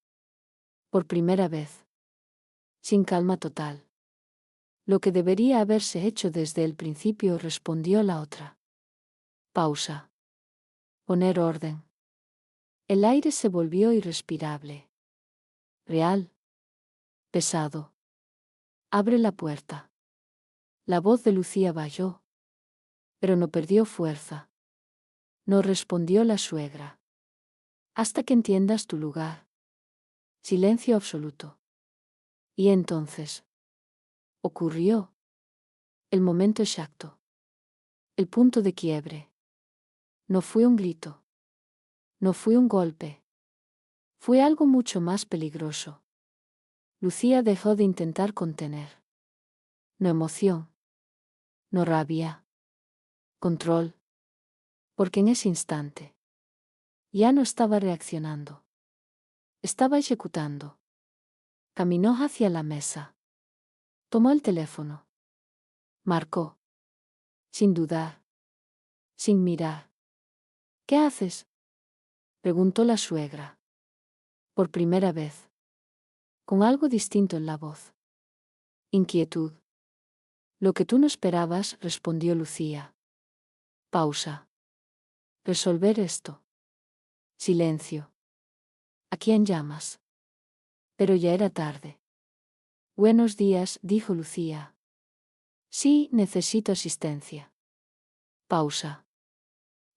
Por primera vez. Sin calma total. Lo que debería haberse hecho desde el principio, respondió la otra. Pausa. Poner orden. El aire se volvió irrespirable. Real. Pesado. Abre la puerta. La voz de Lucía valló. Pero no perdió fuerza. No respondió la suegra. Hasta que entiendas tu lugar. Silencio absoluto. Y entonces ocurrió el momento exacto. El punto de quiebre. No fue un grito. No fue un golpe. Fue algo mucho más peligroso. Lucía dejó de intentar contener. No emoción. No rabia. Control. Porque en ese instante ya no estaba reaccionando. Estaba ejecutando. Caminó hacia la mesa. Tomó el teléfono. Marcó. Sin dudar. Sin mirar. ¿Qué haces?, preguntó la suegra. Por primera vez. Con algo distinto en la voz. Inquietud. Lo que tú no esperabas, respondió Lucía. Pausa. Resolver esto. Silencio. ¿A quién llamas? Pero ya era tarde. Buenos días, dijo Lucía. Sí, necesito asistencia. Pausa.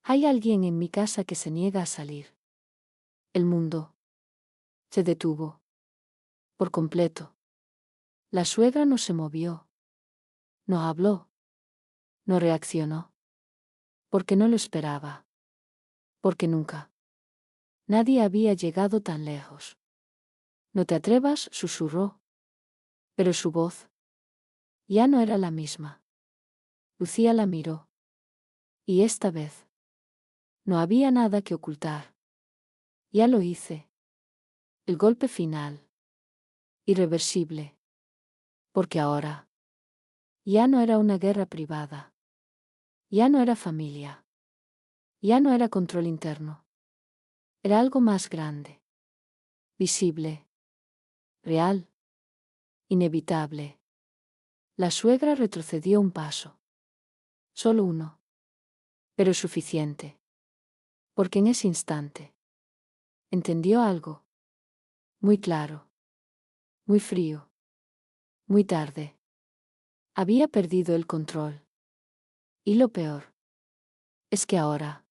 Hay alguien en mi casa que se niega a salir. El mundo se detuvo. Por completo. La suegra no se movió. No habló. No reaccionó. Porque no lo esperaba. Porque nunca. Nadie había llegado tan lejos. No te atrevas, susurró. Pero su voz ya no era la misma. Lucía la miró. Y esta vez no había nada que ocultar. Ya lo hice. El golpe final. Irreversible. Porque ahora ya no era una guerra privada. Ya no era familia. Ya no era control interno. Era algo más grande. Visible. Real. Inevitable. La suegra retrocedió un paso. Solo uno. Pero suficiente. Porque en ese instante entendió algo. Muy claro. Muy frío. Muy tarde. Había perdido el control. Y lo peor es que ahora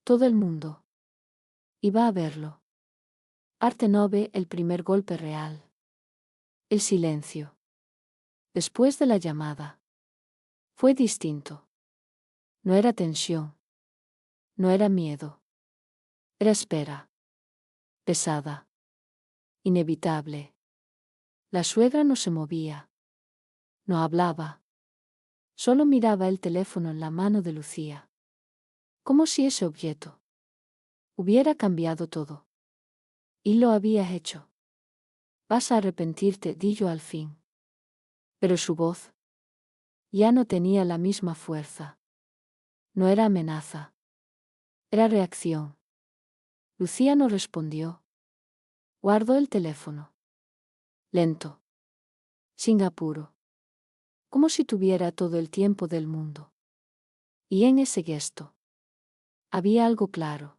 todo el mundo iba a verlo. Arte no ve el primer golpe real. El silencio. Después de la llamada. Fue distinto. No era tensión. No era miedo. Era espera. Pesada. Inevitable. La suegra no se movía. No hablaba. Solo miraba el teléfono en la mano de Lucía. Como si ese objeto hubiera cambiado todo. Y lo había hecho. Vas a arrepentirte, dijo al fin. Pero su voz ya no tenía la misma fuerza. No era amenaza. Era reacción. Lucía no respondió. Guardó el teléfono. Lento. Sin apuro. Como si tuviera todo el tiempo del mundo. Y en ese gesto había algo claro.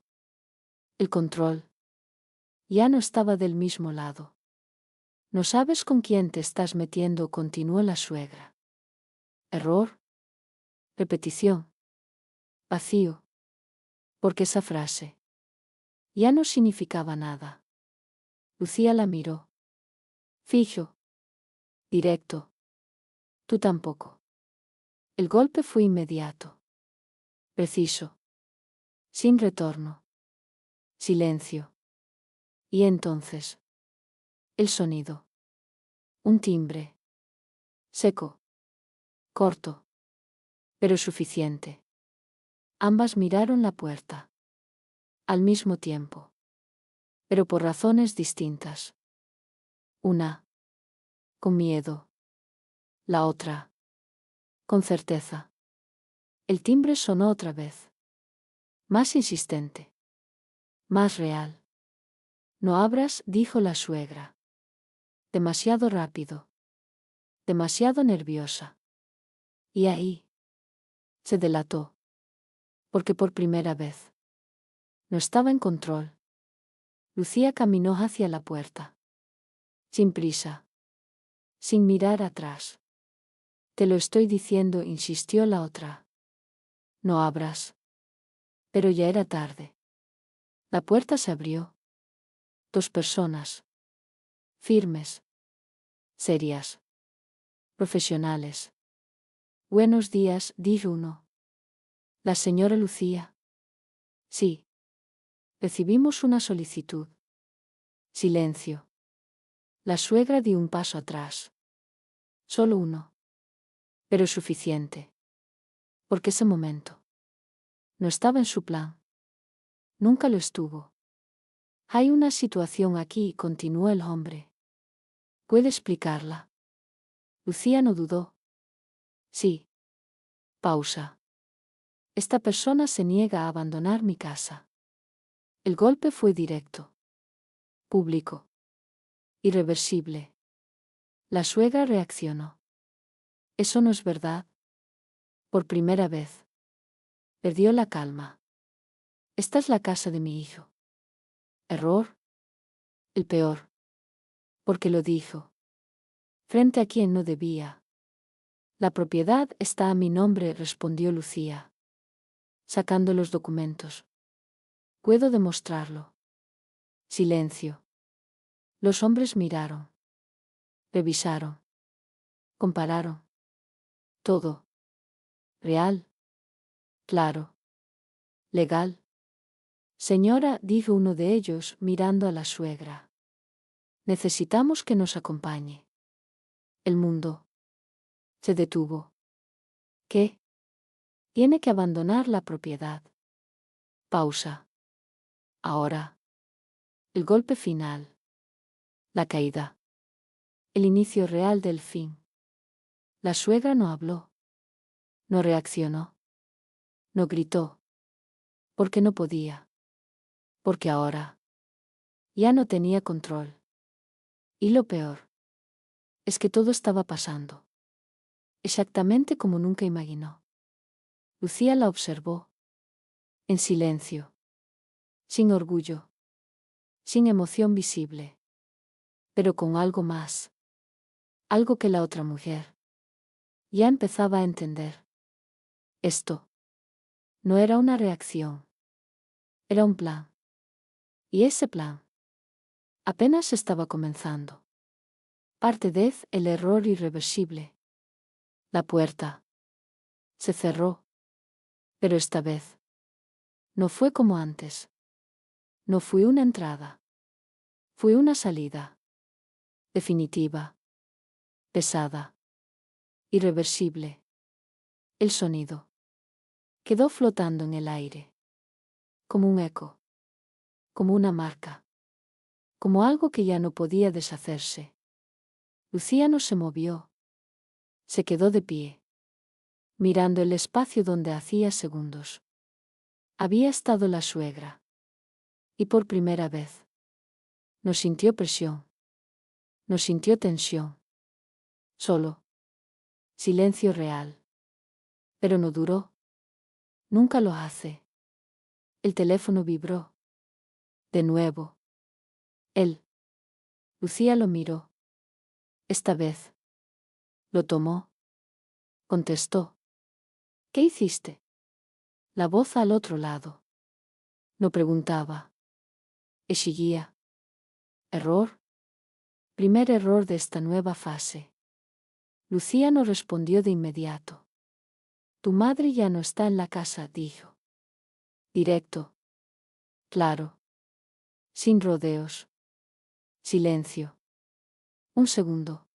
El control ya no estaba del mismo lado. No sabes con quién te estás metiendo, continuó la suegra. Error. Repetición. Vacío. Porque esa frase ya no significaba nada. Lucía la miró. Fijo. Directo. Tú tampoco. El golpe fue inmediato. Preciso. Sin retorno. Silencio. Y entonces. El sonido. Un timbre. Seco. Corto. Pero suficiente. Ambas miraron la puerta. Al mismo tiempo. Pero por razones distintas. Una. Con miedo. La otra. Con certeza. El timbre sonó otra vez. Más insistente. Más real. No abras, dijo la suegra. Demasiado rápido. Demasiado nerviosa. Y ahí se delató. Porque por primera vez no estaba en control. Lucía caminó hacia la puerta. Sin prisa. Sin mirar atrás. Te lo estoy diciendo, insistió la otra. No abras. Pero ya era tarde. La puerta se abrió. 2 personas. Firmes. Serias. Profesionales. Buenos días, dijo uno. La señora Lucía. Sí. Recibimos una solicitud. Silencio. La suegra dio un paso atrás. Solo uno. Pero suficiente. Porque ese momento no estaba en su plan. Nunca lo estuvo. Hay una situación aquí, continuó el hombre. ¿Puede explicarla? Lucía no dudó. Sí. Pausa. Esta persona se niega a abandonar mi casa. El golpe fue directo. Público. Irreversible. La suegra reaccionó. Eso no es verdad. Por primera vez. Perdió la calma. Esta es la casa de mi hijo. Error. El peor. Porque lo dijo. Frente a quien no debía. La propiedad está a mi nombre, respondió Lucía, sacando los documentos. Puedo demostrarlo. Silencio. Los hombres miraron. Revisaron. Compararon. Todo. Real. Claro. Legal. Señora, dijo uno de ellos, mirando a la suegra. Necesitamos que nos acompañe. El mundo. Se detuvo. ¿Qué? Tiene que abandonar la propiedad. Pausa. Ahora. El golpe final. La caída. El inicio real del fin. La suegra no habló. No reaccionó. No gritó. Porque no podía. Porque ahora ya no tenía control. Y lo peor es que todo estaba pasando exactamente como nunca imaginó. Lucía la observó. En silencio. Sin orgullo. Sin emoción visible. Pero con algo más. Algo que la otra mujer ya empezaba a entender. Esto no era una reacción. Era un plan. Y ese plan apenas estaba comenzando. Parte de el error irreversible. La puerta se cerró. Pero esta vez no fue como antes. No fue una entrada. Fue una salida. Definitiva. Pesada. Irreversible. El sonido quedó flotando en el aire. Como un eco. Como una marca. Como algo que ya no podía deshacerse. Lucía no se movió. Se quedó de pie. Mirando el espacio donde hacía segundos había estado la suegra. Y por primera vez no sintió presión. No sintió tensión. Solo silencio real. Pero no duró. Nunca lo hace. El teléfono vibró. De nuevo. Él. Lucía lo miró. Esta vez. Lo tomó. Contestó. ¿Qué hiciste? La voz al otro lado. No preguntaba. Exigía. ¿Error? Primer error de esta nueva fase. Lucía no respondió de inmediato. Tu madre ya no está en la casa, dijo. Directo. Claro. Sin rodeos. Silencio. Un segundo.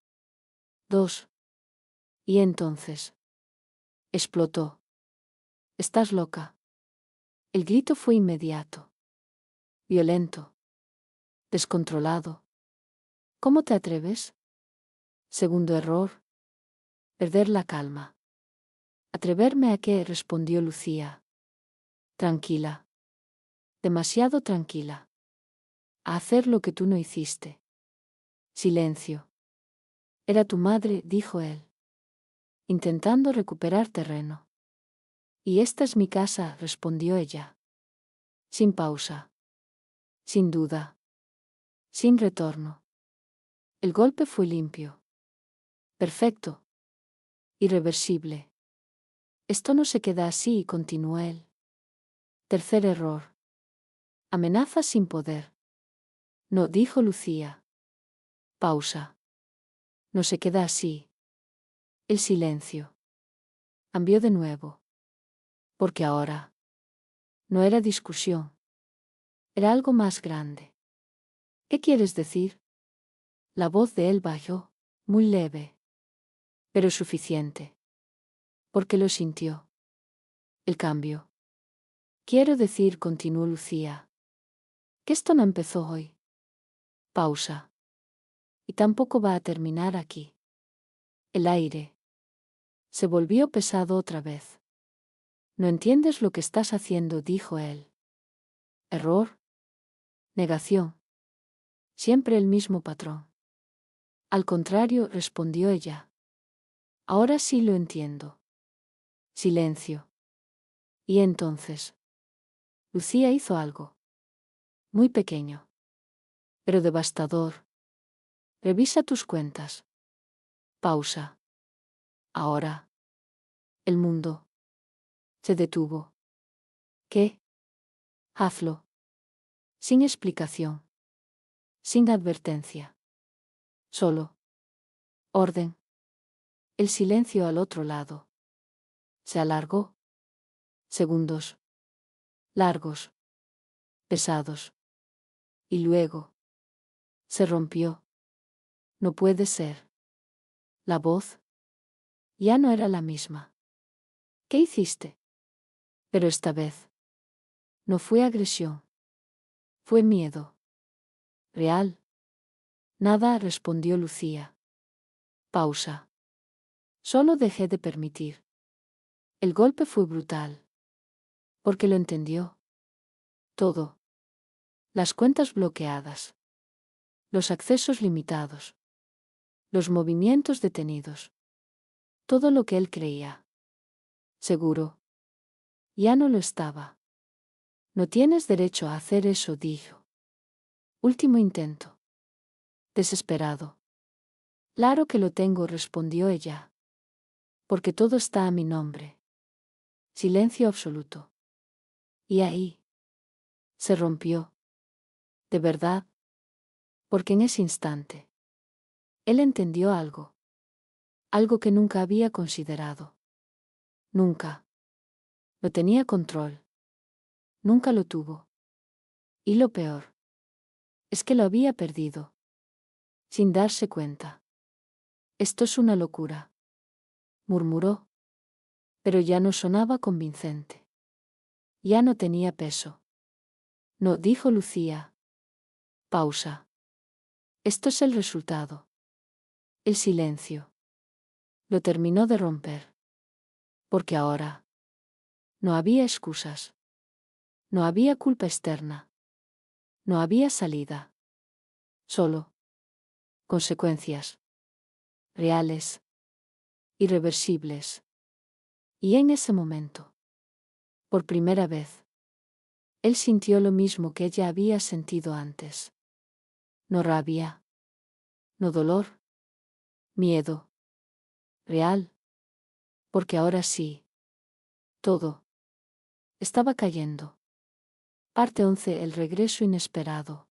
2. Y entonces. Explotó. Estás loca. El grito fue inmediato. Violento. Descontrolado. ¿Cómo te atreves? Segundo error. Perder la calma. ¿Atreverme a qué? Respondió Lucía. Tranquila. Demasiado tranquila. A hacer lo que tú no hiciste. Silencio. Era tu madre, dijo él. Intentando recuperar terreno. Y esta es mi casa, respondió ella. Sin pausa. Sin duda. Sin retorno. El golpe fue limpio. Perfecto. Irreversible. Esto no se queda así, continuó él. Tercer error. Amenaza sin poder. No, dijo Lucía. Pausa. No se queda así. El silencio. Cambió de nuevo. Porque ahora no era discusión. Era algo más grande. ¿Qué quieres decir? La voz de él bajó, muy leve. Pero suficiente. Porque lo sintió. El cambio. Quiero decir, continuó Lucía, que esto no empezó hoy. Pausa. Y tampoco va a terminar aquí. El aire se volvió pesado otra vez. No entiendes lo que estás haciendo, dijo él. Error. Negación. Siempre el mismo patrón. Al contrario, respondió ella. Ahora sí lo entiendo. Silencio. Y entonces, Lucía hizo algo. Muy pequeño. Pero devastador. Revisa tus cuentas. Pausa. Ahora. El mundo se detuvo. ¿Qué? Hazlo. Sin explicación. Sin advertencia. Solo. Orden. El silencio al otro lado. Se alargó. Segundos. Largos. Pesados. Y luego. Se rompió. No puede ser. La voz ya no era la misma. ¿Qué hiciste? Pero esta vez no fue agresión. Fue miedo. Real. Nada, respondió Lucía. Pausa. Solo dejé de permitir. El golpe fue brutal. Porque lo entendió. Todo. Las cuentas bloqueadas. Los accesos limitados. Los movimientos detenidos. Todo lo que él creía. Seguro. Ya no lo estaba. No tienes derecho a hacer eso, dijo. Último intento. Desesperado. Claro que lo tengo, respondió ella. Porque todo está a mi nombre. Silencio absoluto. Y ahí. Se rompió. De verdad. Porque en ese instante. Él entendió algo. Algo que nunca había considerado. Nunca. No tenía control. Nunca lo tuvo. Y lo peor. Es que lo había perdido. Sin darse cuenta. Esto es una locura. Murmuró. Pero ya no sonaba convincente. Ya no tenía peso. No, dijo Lucía. Pausa. Esto es el resultado. El silencio. Lo terminó de romper. Porque ahora. No había excusas. No había culpa externa. No había salida. Solo. Consecuencias. Reales. Irreversibles. Y en ese momento. Por primera vez. Él sintió lo mismo que ella había sentido antes. No rabia. No dolor. Miedo. Real. Porque ahora sí. Todo. Estaba cayendo. Parte 11. El regreso inesperado.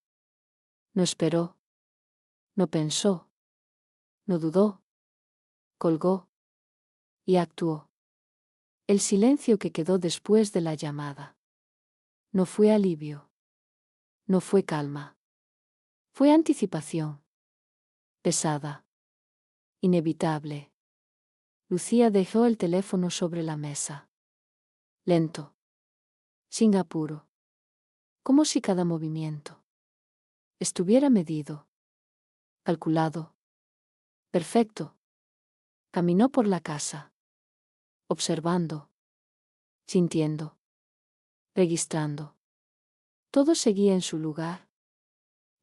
No esperó. No pensó. No dudó. Colgó. Y actuó. El silencio que quedó después de la llamada. No fue alivio. No fue calma. Fue anticipación. Pesada. Inevitable. Lucía dejó el teléfono sobre la mesa. Lento. Sin apuro. Como si cada movimiento estuviera medido. Calculado. Perfecto. Caminó por la casa. Observando. Sintiendo. Registrando. Todo seguía en su lugar.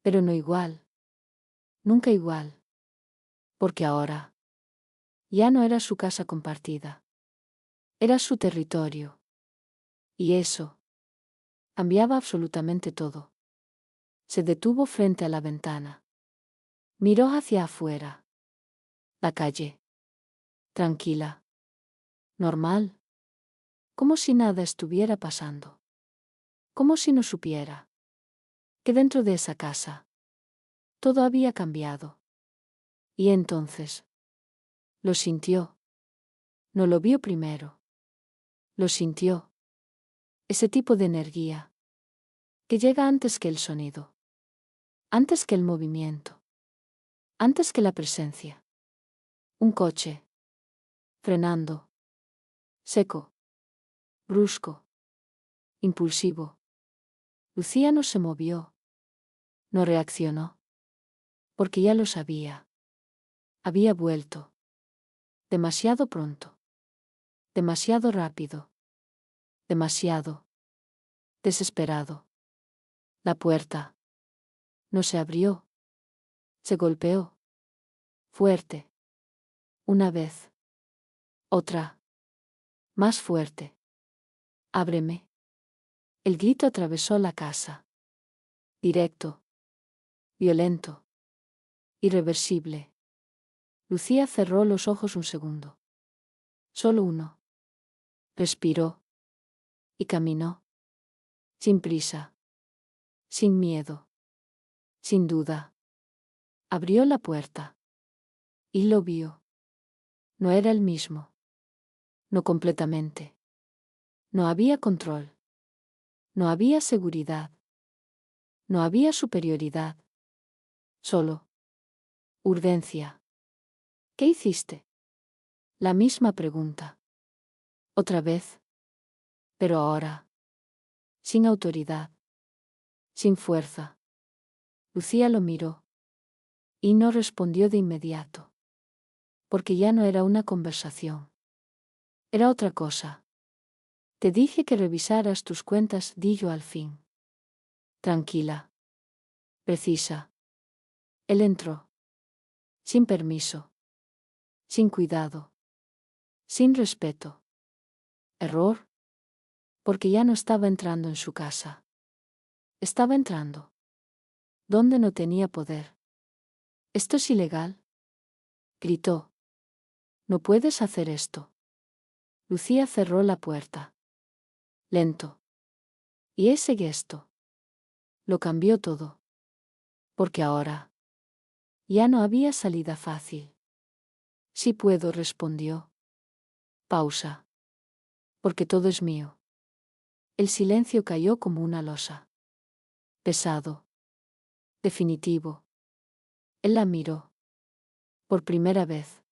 Pero no igual. Nunca igual. Porque ahora. Ya no era su casa compartida. Era su territorio. Y eso. Cambiaba absolutamente todo. Se detuvo frente a la ventana. Miró hacia afuera. La calle. Tranquila. Normal. Como si nada estuviera pasando. Como si no supiera. que dentro de esa casa todo había cambiado. Y entonces lo sintió. No lo vio primero. Lo sintió. Ese tipo de energía que llega antes que el sonido, antes que el movimiento, antes que la presencia. Un coche, frenando, seco, brusco, impulsivo. Lucía no se movió, no reaccionó, porque ya lo sabía. Había vuelto. Demasiado pronto. Demasiado rápido. Demasiado desesperado. La puerta no se abrió. Se golpeó. Fuerte. Una vez. Otra. Más fuerte. Ábreme. El grito atravesó la casa. Directo. Violento. Irreversible. Lucía cerró los ojos un segundo. Solo uno. Respiró. Y caminó. Sin prisa. Sin miedo. Sin duda. Abrió la puerta. Y lo vio. No era el mismo. No completamente. No había control. No había seguridad. No había superioridad. Solo urgencia. ¿Qué hiciste? La misma pregunta. Otra vez. Pero ahora. Sin autoridad. Sin fuerza. Lucía lo miró. Y no respondió de inmediato. Porque ya no era una conversación. Era otra cosa. Te dije que revisaras tus cuentas, dijo al fin. Tranquila. Precisa. Él entró. Sin permiso. Sin cuidado. Sin respeto. Error. Porque ya no estaba entrando en su casa. Estaba entrando donde no tenía poder. «¿Esto es ilegal?», gritó. «No puedes hacer esto». Lucía cerró la puerta. Lento. Y ese gesto lo cambió todo. Porque ahora ya no había salida fácil. «Sí puedo», respondió. Pausa. «Porque todo es mío». El silencio cayó como una losa. Pesado. Definitivo. Él la miró. Por primera vez.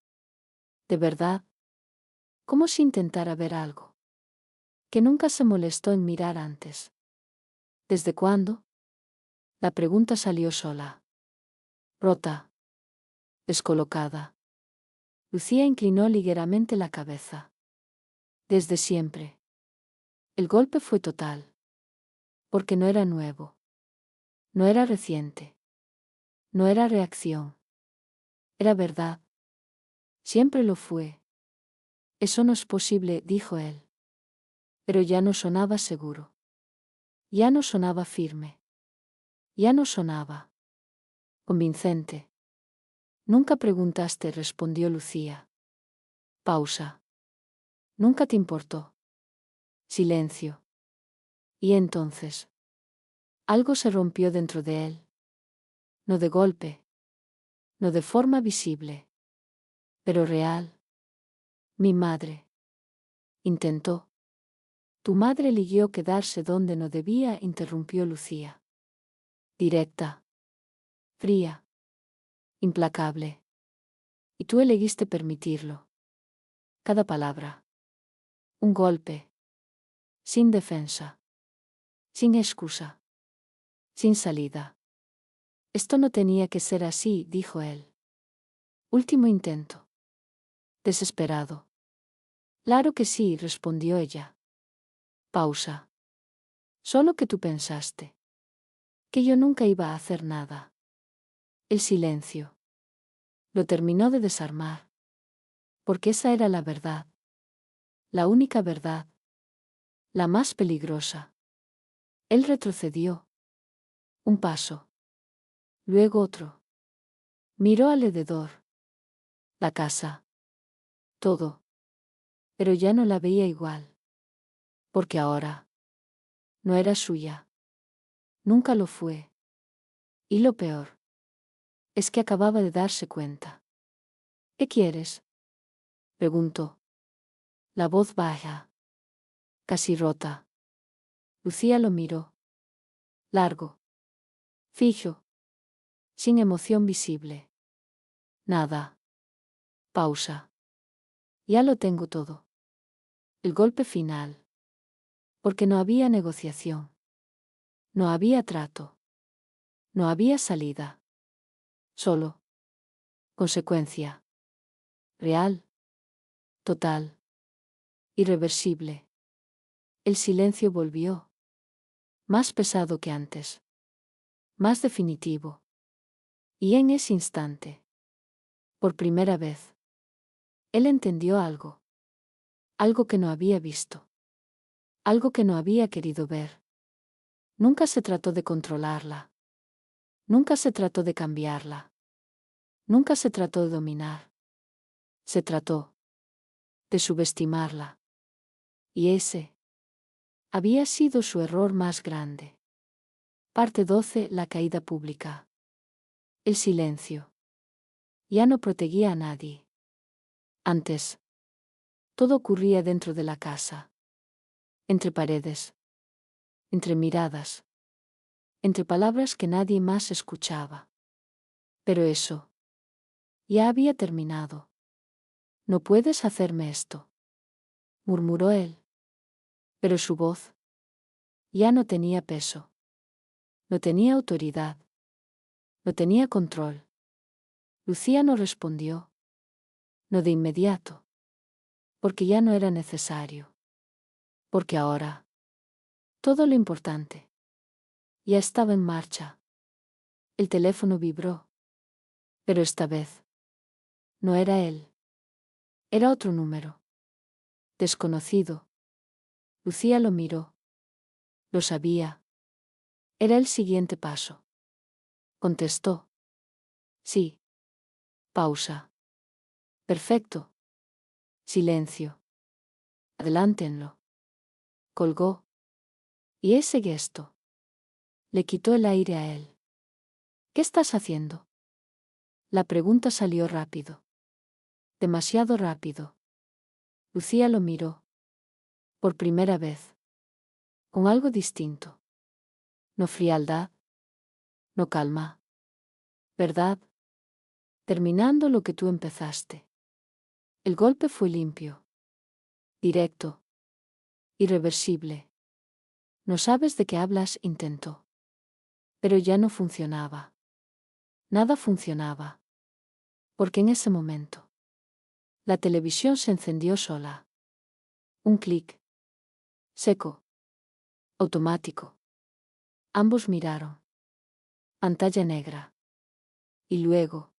De verdad. Como si intentara ver algo que nunca se molestó en mirar antes. ¿Desde cuándo? La pregunta salió sola. Rota. Descolocada. Lucía inclinó ligeramente la cabeza. Desde siempre. El golpe fue total. Porque no era nuevo. No era reciente. No era reacción. Era verdad. Siempre lo fue. «Eso no es posible», dijo él. Pero ya no sonaba seguro. Ya no sonaba firme. Ya no sonaba convincente. «Nunca preguntaste», respondió Lucía. Pausa. «Nunca te importó». Silencio. Y entonces algo se rompió dentro de él. No de golpe. No de forma visible. Pero real. «Mi madre». Intentó. «Tu madre eligió quedarse donde no debía», interrumpió Lucía. Directa. Fría. Implacable. Y tú elegiste permitirlo. Cada palabra. Un golpe. Sin defensa. Sin excusa. Sin salida. «Esto no tenía que ser así», dijo él. Último intento. Desesperado. «Claro que sí», respondió ella. Pausa. «Solo que tú pensaste que yo nunca iba a hacer nada». El silencio lo terminó de desarmar. Porque esa era la verdad. La única verdad. La más peligrosa. Él retrocedió. Un paso. Luego otro. Miró alrededor. La casa. Todo. Pero ya no la veía igual. Porque ahora no era suya. Nunca lo fue. Y lo peor es que acababa de darse cuenta. ¿Qué quieres?, preguntó. La voz baja, casi rota. Lucía lo miró. Largo, fijo, sin emoción visible. Nada. Pausa. Ya lo tengo todo. El golpe final. Porque no había negociación. No había trato. No había salida. Solo consecuencia. Real. Total. Irreversible. El silencio volvió. Más pesado que antes. Más definitivo. Y en ese instante, por primera vez, él entendió algo. Algo que no había visto. Algo que no había querido ver. Nunca se trató de controlarla. Nunca se trató de cambiarla. Nunca se trató de dominar. Se trató de subestimarla. Y ese había sido su error más grande. Parte 12. La caída pública. El silencio. Ya no protegía a nadie. Antes, todo ocurría dentro de la casa. Entre paredes. Entre miradas. Entre palabras que nadie más escuchaba. Pero eso ya había terminado. No puedes hacerme esto, murmuró él. Pero su voz ya no tenía peso. No tenía autoridad. No tenía control. Lucía no respondió. No de inmediato. Porque ya no era necesario. Porque ahora todo lo importante ya estaba en marcha. El teléfono vibró. Pero esta vez no era él. Era otro número. Desconocido. Lucía lo miró. Lo sabía. Era el siguiente paso. Contestó. Sí. Pausa. Perfecto. Silencio. Adelántenlo. Colgó. Y ese gesto le quitó el aire a él. ¿Qué estás haciendo? La pregunta salió rápido. Demasiado rápido. Lucía lo miró. Por primera vez. Con algo distinto. No frialdad. No calma. ¿Verdad? Terminando lo que tú empezaste. El golpe fue limpio. Directo. Irreversible. No sabes de qué hablas, intentó. Pero ya no funcionaba. Nada funcionaba. Porque en ese momento, la televisión se encendió sola. Un clic. Seco. Automático. Ambos miraron. Pantalla negra. Y luego.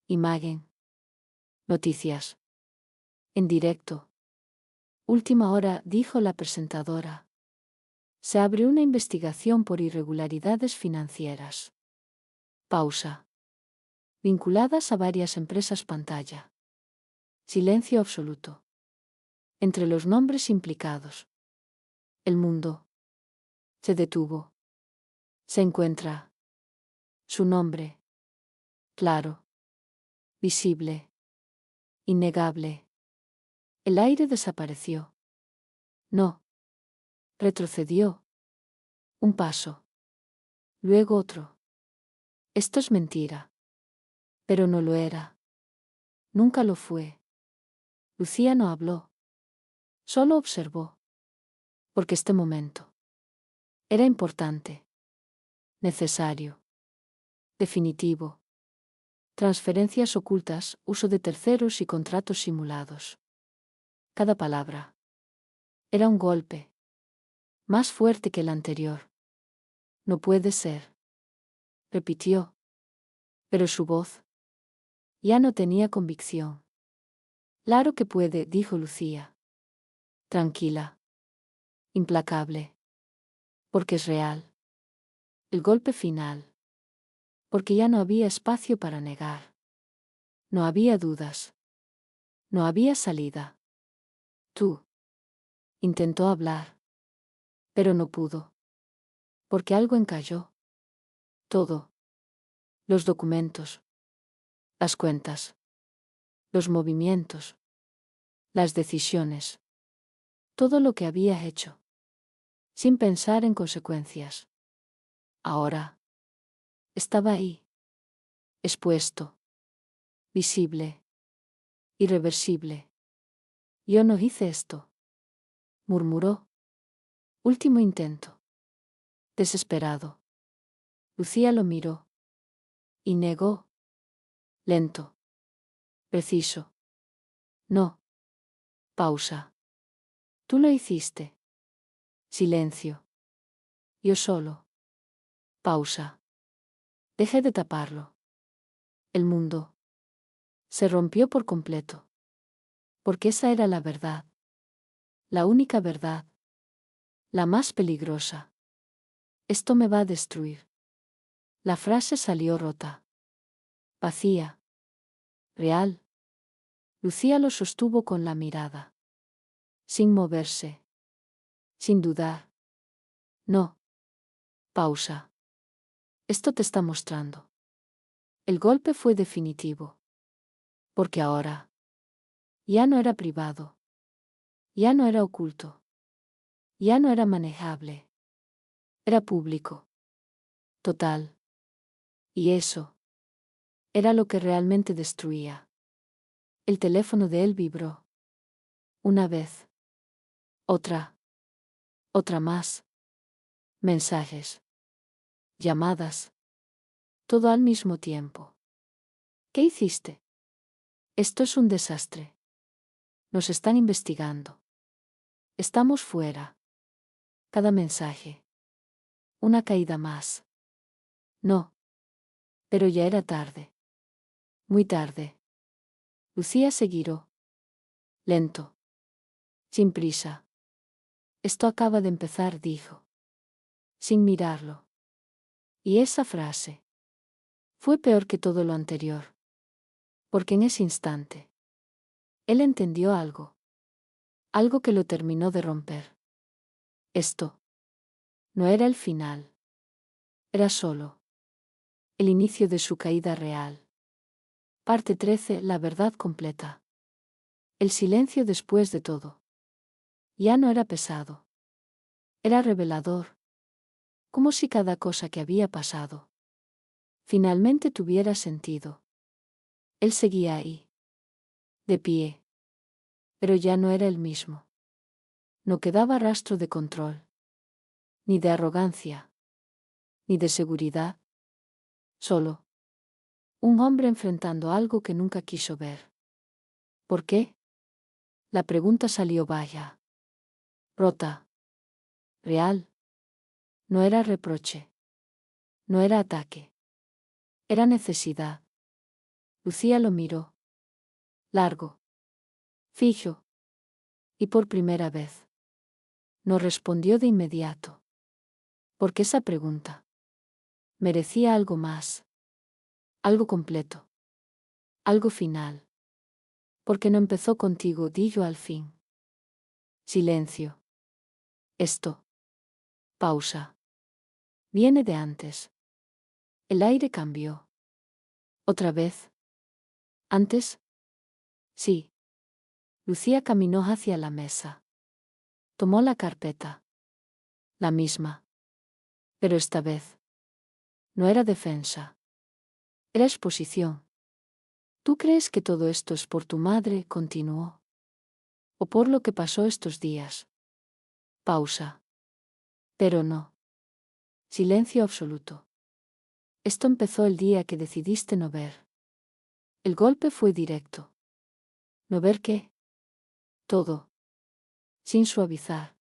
Imagen. Noticias. En directo. Última hora, dijo la presentadora. Se abre una investigación por irregularidades financieras. Pausa. Vinculadas a varias empresas. Pantalla. Silencio absoluto. Entre los nombres implicados. El mundo. Se detuvo. Se encuentra. Su nombre. Claro. Visible. Innegable. El aire desapareció. No. Retrocedió. Un paso. Luego otro. Esto es mentira. Pero no lo era. Nunca lo fue. Lucía no habló. Solo observó. Porque este momento era importante. Necesario. Definitivo. Transferencias ocultas, uso de terceros y contratos simulados. Cada palabra era un golpe. Más fuerte que el anterior. No puede ser. Repitió. Pero su voz ya no tenía convicción. Claro que puede, dijo Lucía. Tranquila. Implacable. Porque es real. El golpe final. Porque ya no había espacio para negar. No había dudas. No había salida. Tú. Intentó hablar. Pero no pudo. Porque algo encalló. Todo. Los documentos. Las cuentas. Los movimientos. Las decisiones. Todo lo que había hecho. Sin pensar en consecuencias. Ahora. Estaba ahí. Expuesto. Visible. Irreversible. Yo no hice esto. Murmuró. Último intento. Desesperado. Lucía lo miró. Y negó. Lento. Preciso. No. Pausa. Tú lo hiciste. Silencio. Yo solo. Pausa. Dejé de taparlo. El mundo se rompió por completo. Porque esa era la verdad. La única verdad. La más peligrosa. Esto me va a destruir. La frase salió rota. Vacía. Real. Lucía lo sostuvo con la mirada. Sin moverse. Sin dudar. No. Pausa. Esto te está mostrando. El golpe fue definitivo. Porque ahora. Ya no era privado. Ya no era oculto. Ya no era manejable. Era público. Total. Y eso. Era lo que realmente destruía. El teléfono de él vibró. Una vez. Otra. Otra más. Mensajes. Llamadas. Todo al mismo tiempo. ¿Qué hiciste? Esto es un desastre. Nos están investigando. Estamos fuera. Cada mensaje. Una caída más. No. Pero ya era tarde. Muy tarde. Lucía se giró. Lento. Sin prisa. Esto acaba de empezar, dijo. Sin mirarlo. Y esa frase. Fue peor que todo lo anterior. Porque en ese instante. Él entendió algo. Algo que lo terminó de romper. Esto. No era el final. Era solo. El inicio de su caída real. Parte 13. La verdad completa. El silencio después de todo. Ya no era pesado. Era revelador. Como si cada cosa que había pasado finalmente tuviera sentido. Él seguía ahí. De pie. Pero ya no era el mismo. No quedaba rastro de control. Ni de arrogancia. Ni de seguridad. Solo. Un hombre enfrentando algo que nunca quiso ver. ¿Por qué? La pregunta salió vaya. Rota. Real. No era reproche. No era ataque. Era necesidad. Lucía lo miró. Largo. Fijo. Y por primera vez. No respondió de inmediato. Porque esa pregunta merecía algo más. Algo completo. Algo final. Porque no empezó contigo, di yo al fin. Silencio. Esto. Pausa. Viene de antes. El aire cambió. ¿Otra vez? ¿Antes? Sí. Lucía caminó hacia la mesa. Tomó la carpeta. La misma. Pero esta vez. No era defensa. Era exposición. ¿Tú crees que todo esto es por tu madre? Continuó. ¿O por lo que pasó estos días? Pausa. Pero no. Silencio absoluto. Esto empezó el día que decidiste no ver. El golpe fue directo. ¿No ver qué? Todo. Sin suavizar.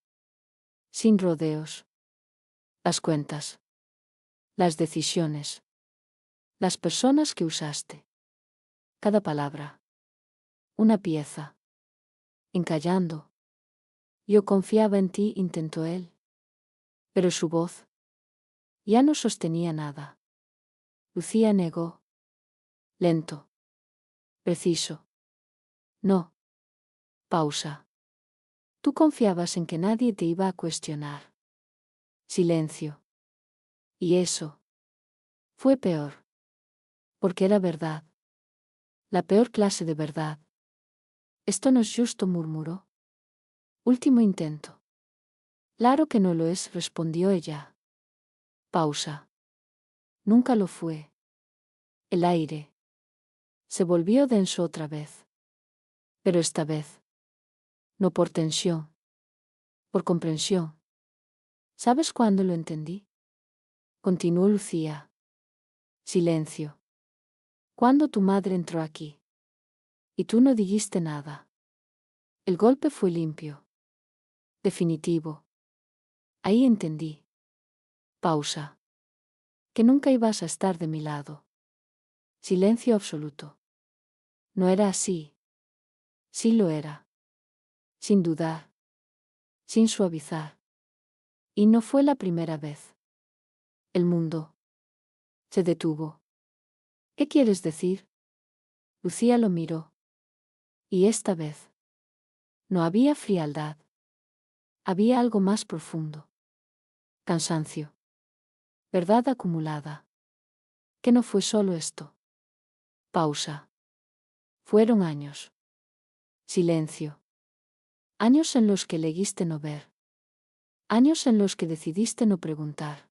Sin rodeos. Las cuentas. Las decisiones. Las personas que usaste. Cada palabra. Una pieza. Encallando. Yo confiaba en ti, intentó él. Pero su voz ya no sostenía nada. Lucía negó. Lento. Preciso. No. Pausa. Tú confiabas en que nadie te iba a cuestionar. Silencio. Y eso. Fue peor. Porque era verdad. La peor clase de verdad. Esto no es justo, murmuró. Último intento. Claro que no lo es, respondió ella. Pausa. Nunca lo fue. El aire se volvió denso otra vez. Pero esta vez, no por tensión, por comprensión. ¿Sabes cuándo lo entendí? Continuó Lucía. Silencio. Cuando tu madre entró aquí. Y tú no dijiste nada. El golpe fue limpio. Definitivo. Ahí entendí. Pausa. Que nunca ibas a estar de mi lado. Silencio absoluto. No era así. Sí lo era. Sin dudar. Sin suavizar. Y no fue la primera vez. El mundo se detuvo. ¿Qué quieres decir? Lucía lo miró. Y esta vez no había frialdad. Había algo más profundo. Cansancio. Verdad acumulada. Que no fue solo esto. Pausa. Fueron años. Silencio. Años en los que elegiste no ver. Años en los que decidiste no preguntar.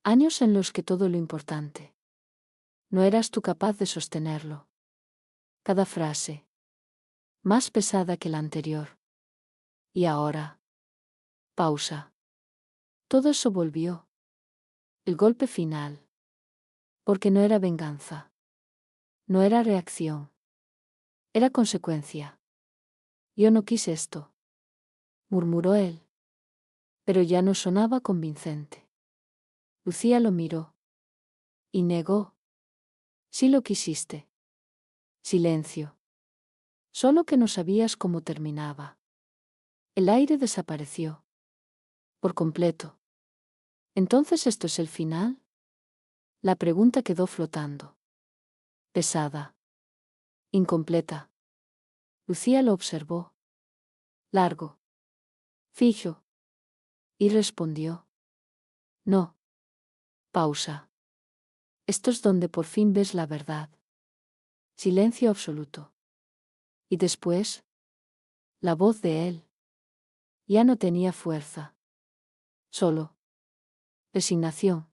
Años en los que todo lo importante. No eras tú capaz de sostenerlo. Cada frase. Más pesada que la anterior. Y ahora. Pausa. Todo eso volvió. El golpe final. Porque no era venganza. No era reacción. Era consecuencia. Yo no quise esto. Murmuró él. Pero ya no sonaba convincente. Lucía lo miró. Y negó. Sí lo quisiste. Silencio. Solo que no sabías cómo terminaba. El aire desapareció. Por completo. ¿Entonces esto es el final? La pregunta quedó flotando. Pesada. Incompleta. Lucía lo observó. Largo. Fijo. Y respondió. No. Pausa. Esto es donde por fin ves la verdad. Silencio absoluto. Y después, la voz de él. Ya no tenía fuerza. Solo. Resignación.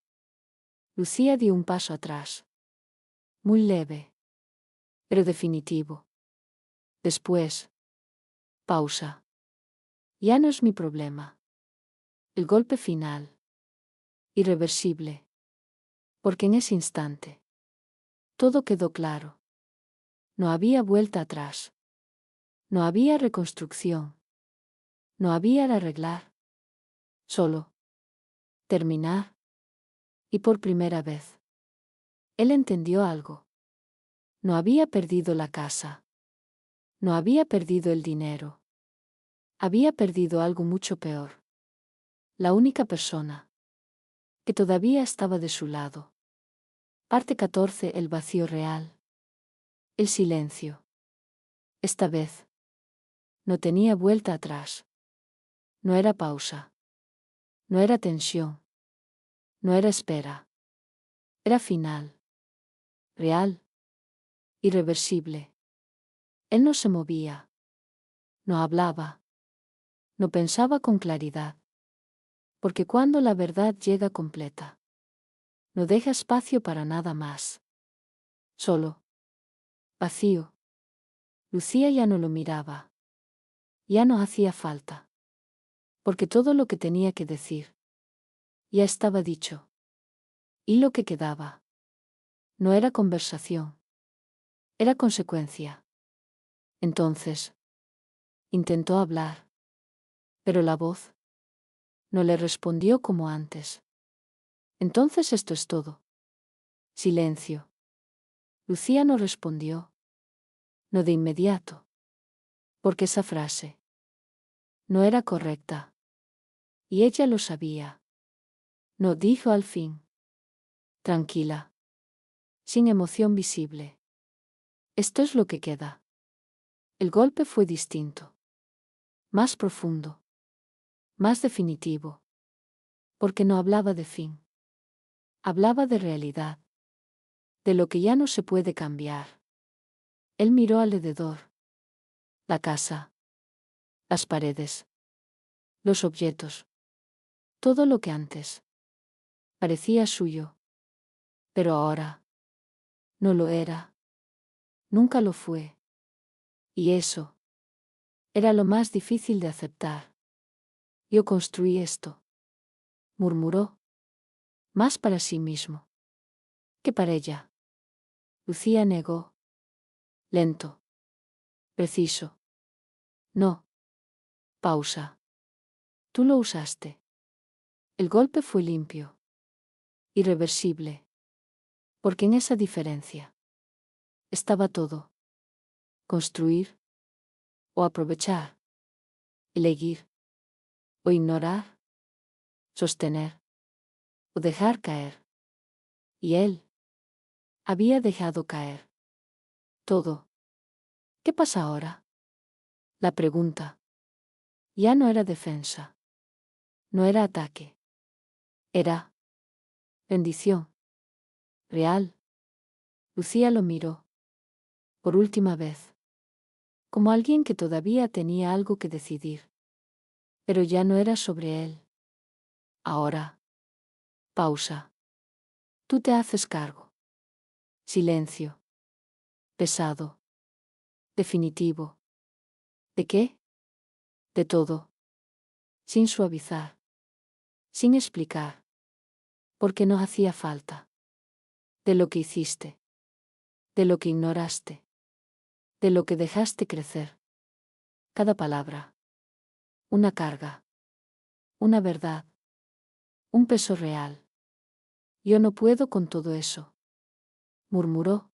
Lucía dio un paso atrás. Muy leve. Pero definitivo. Después. Pausa. Ya no es mi problema. El golpe final. Irreversible. Porque en ese instante. Todo quedó claro. No había vuelta atrás. No había reconstrucción. No había arreglar. Solo. Terminar. Y por primera vez. Él entendió algo. No había perdido la casa. No había perdido el dinero. Había perdido algo mucho peor. La única persona que todavía estaba de su lado. Parte 14. El vacío real. El silencio. Esta vez. No tenía vuelta atrás. No era pausa. No era tensión. No era espera. Era final. Real. Irreversible. Él no se movía. No hablaba. No pensaba con claridad. Porque cuando la verdad llega completa, no deja espacio para nada más. Solo. Vacío. Lucía ya no lo miraba. Ya no hacía falta. Porque todo lo que tenía que decir ya estaba dicho. Y lo que quedaba no era conversación. Era consecuencia. Entonces, intentó hablar. Pero la voz no le respondió como antes. Entonces esto es todo. Silencio. Lucía no respondió. No de inmediato. Porque esa frase no era correcta. Y ella lo sabía. No dijo al fin. Tranquila. Sin emoción visible. Esto es lo que queda. El golpe fue distinto. Más profundo. Más definitivo. Porque no hablaba de fin. Hablaba de realidad. de lo que ya no se puede cambiar. Él miró alrededor. La casa. Las paredes. Los objetos. Todo lo que antes parecía suyo. Pero ahora no lo era. Nunca lo fue. Y eso era lo más difícil de aceptar. Yo construí esto, murmuró, más para sí mismo que para ella. Lucía negó. Lento. Preciso. No. Pausa. Tú lo usaste. El golpe fue limpio. Irreversible. Porque en esa diferencia estaba todo. Construir. O aprovechar. Elegir. O ignorar. Sostener. O dejar caer. Y él había dejado caer todo. ¿Qué pasa ahora? La pregunta ya no era defensa. No era ataque. Era bendición. Real. Lucía lo miró. Por última vez. Como alguien que todavía tenía algo que decidir. Pero ya no era sobre él. Ahora. Pausa. Tú te haces cargo. Silencio. Pesado. Definitivo. ¿De qué? De todo. Sin suavizar. Sin explicar. Porque no hacía falta. De lo que hiciste. De lo que ignoraste. De lo que dejaste crecer. Cada palabra. Una carga. Una verdad. Un peso real. Yo no puedo con todo eso. Murmuró.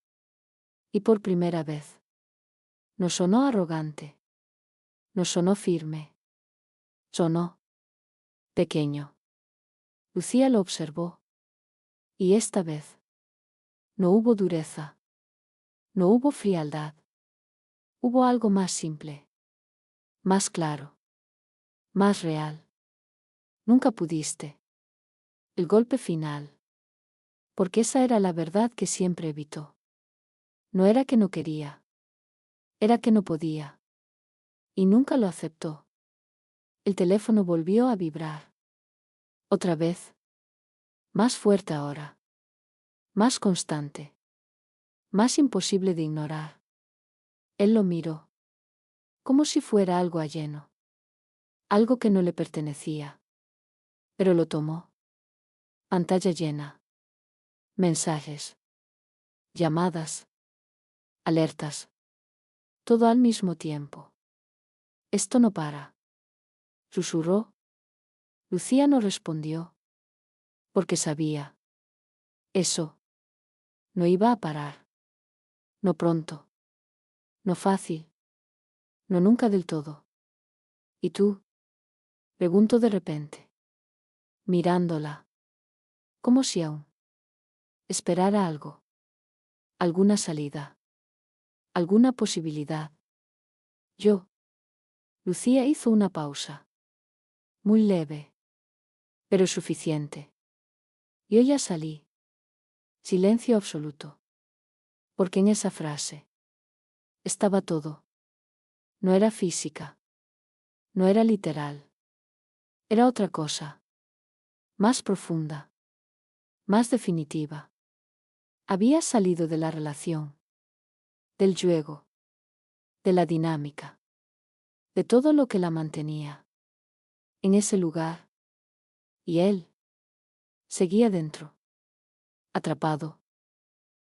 Y por primera vez. No sonó arrogante. No sonó firme. Sonó pequeño. Lucía lo observó. Y esta vez no hubo dureza. No hubo frialdad. Hubo algo más simple. Más claro. Más real. Nunca pudiste. El golpe final. Porque esa era la verdad que siempre evitó. No era que no quería. Era que no podía. Y nunca lo aceptó. El teléfono volvió a vibrar. Otra vez. Más fuerte ahora. Más constante. Más imposible de ignorar. Él lo miró. Como si fuera algo ajeno. Algo que no le pertenecía. Pero lo tomó. Pantalla llena. Mensajes. Llamadas. Alertas. Todo al mismo tiempo. Esto no para. Susurró. Lucía no respondió. Porque sabía. Eso. No iba a parar. No pronto. No fácil. No nunca del todo. ¿Y tú? Preguntó de repente. Mirándola. Como si aún esperara algo. Alguna salida. Alguna posibilidad. Yo. Lucía hizo una pausa. Muy leve. Pero suficiente. Yo ya salí. Silencio absoluto. Porque en esa frase estaba todo. No era física. No era literal. Era otra cosa. Más profunda. Más definitiva. Había salido de la relación. Del juego. De la dinámica. De todo lo que la mantenía. En ese lugar. Y él. Seguía dentro. Atrapado.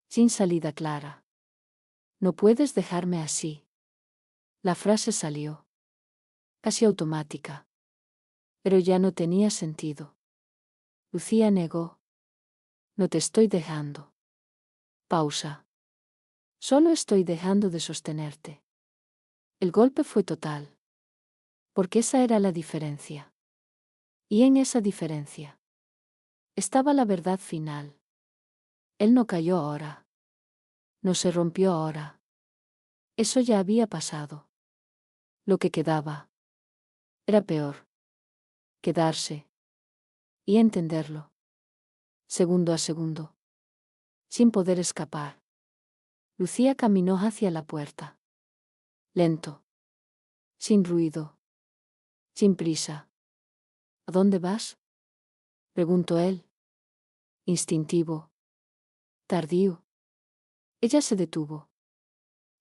Sin salida clara. No puedes dejarme así. La frase salió. Casi automática. Pero ya no tenía sentido. Lucía negó. No te estoy dejando. Pausa. Solo estoy dejando de sostenerte. El golpe fue total. Porque esa era la diferencia. Y en esa diferencia estaba la verdad final. Él no cayó ahora. No se rompió ahora. Eso ya había pasado. Lo que quedaba era peor. Quedarse. Y entenderlo. Segundo a segundo. sin poder escapar. Lucía caminó hacia la puerta. Lento. Sin ruido. Sin prisa. ¿A dónde vas?, preguntó él. Instintivo. Tardío. Ella se detuvo.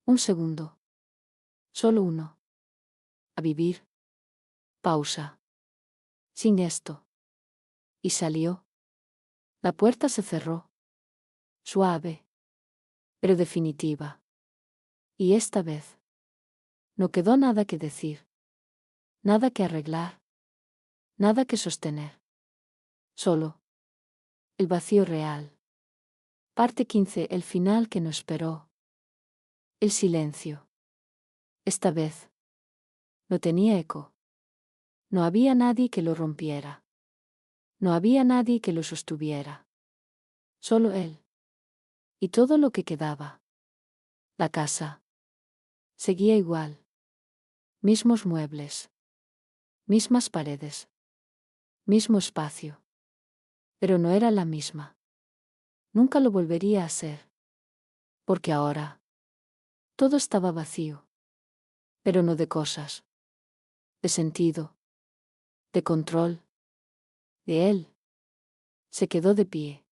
Un segundo. Solo uno. A vivir. Pausa. Sin esto. Y salió. La puerta se cerró. Suave. Pero definitiva. Y esta vez. No quedó nada que decir. Nada que arreglar. Nada que sostener. Solo. El vacío real. Parte 15. El final que no esperó. El silencio. Esta vez. No tenía eco. No había nadie que lo rompiera. No había nadie que lo sostuviera. Solo él. Y todo lo que quedaba. La casa. Seguía igual. Mismos muebles. Mismas paredes. Mismo espacio. Pero no era la misma. Nunca lo volvería a ser. Porque ahora. Todo estaba vacío. Pero no de cosas. De sentido. De control. De él. Se quedó de pie.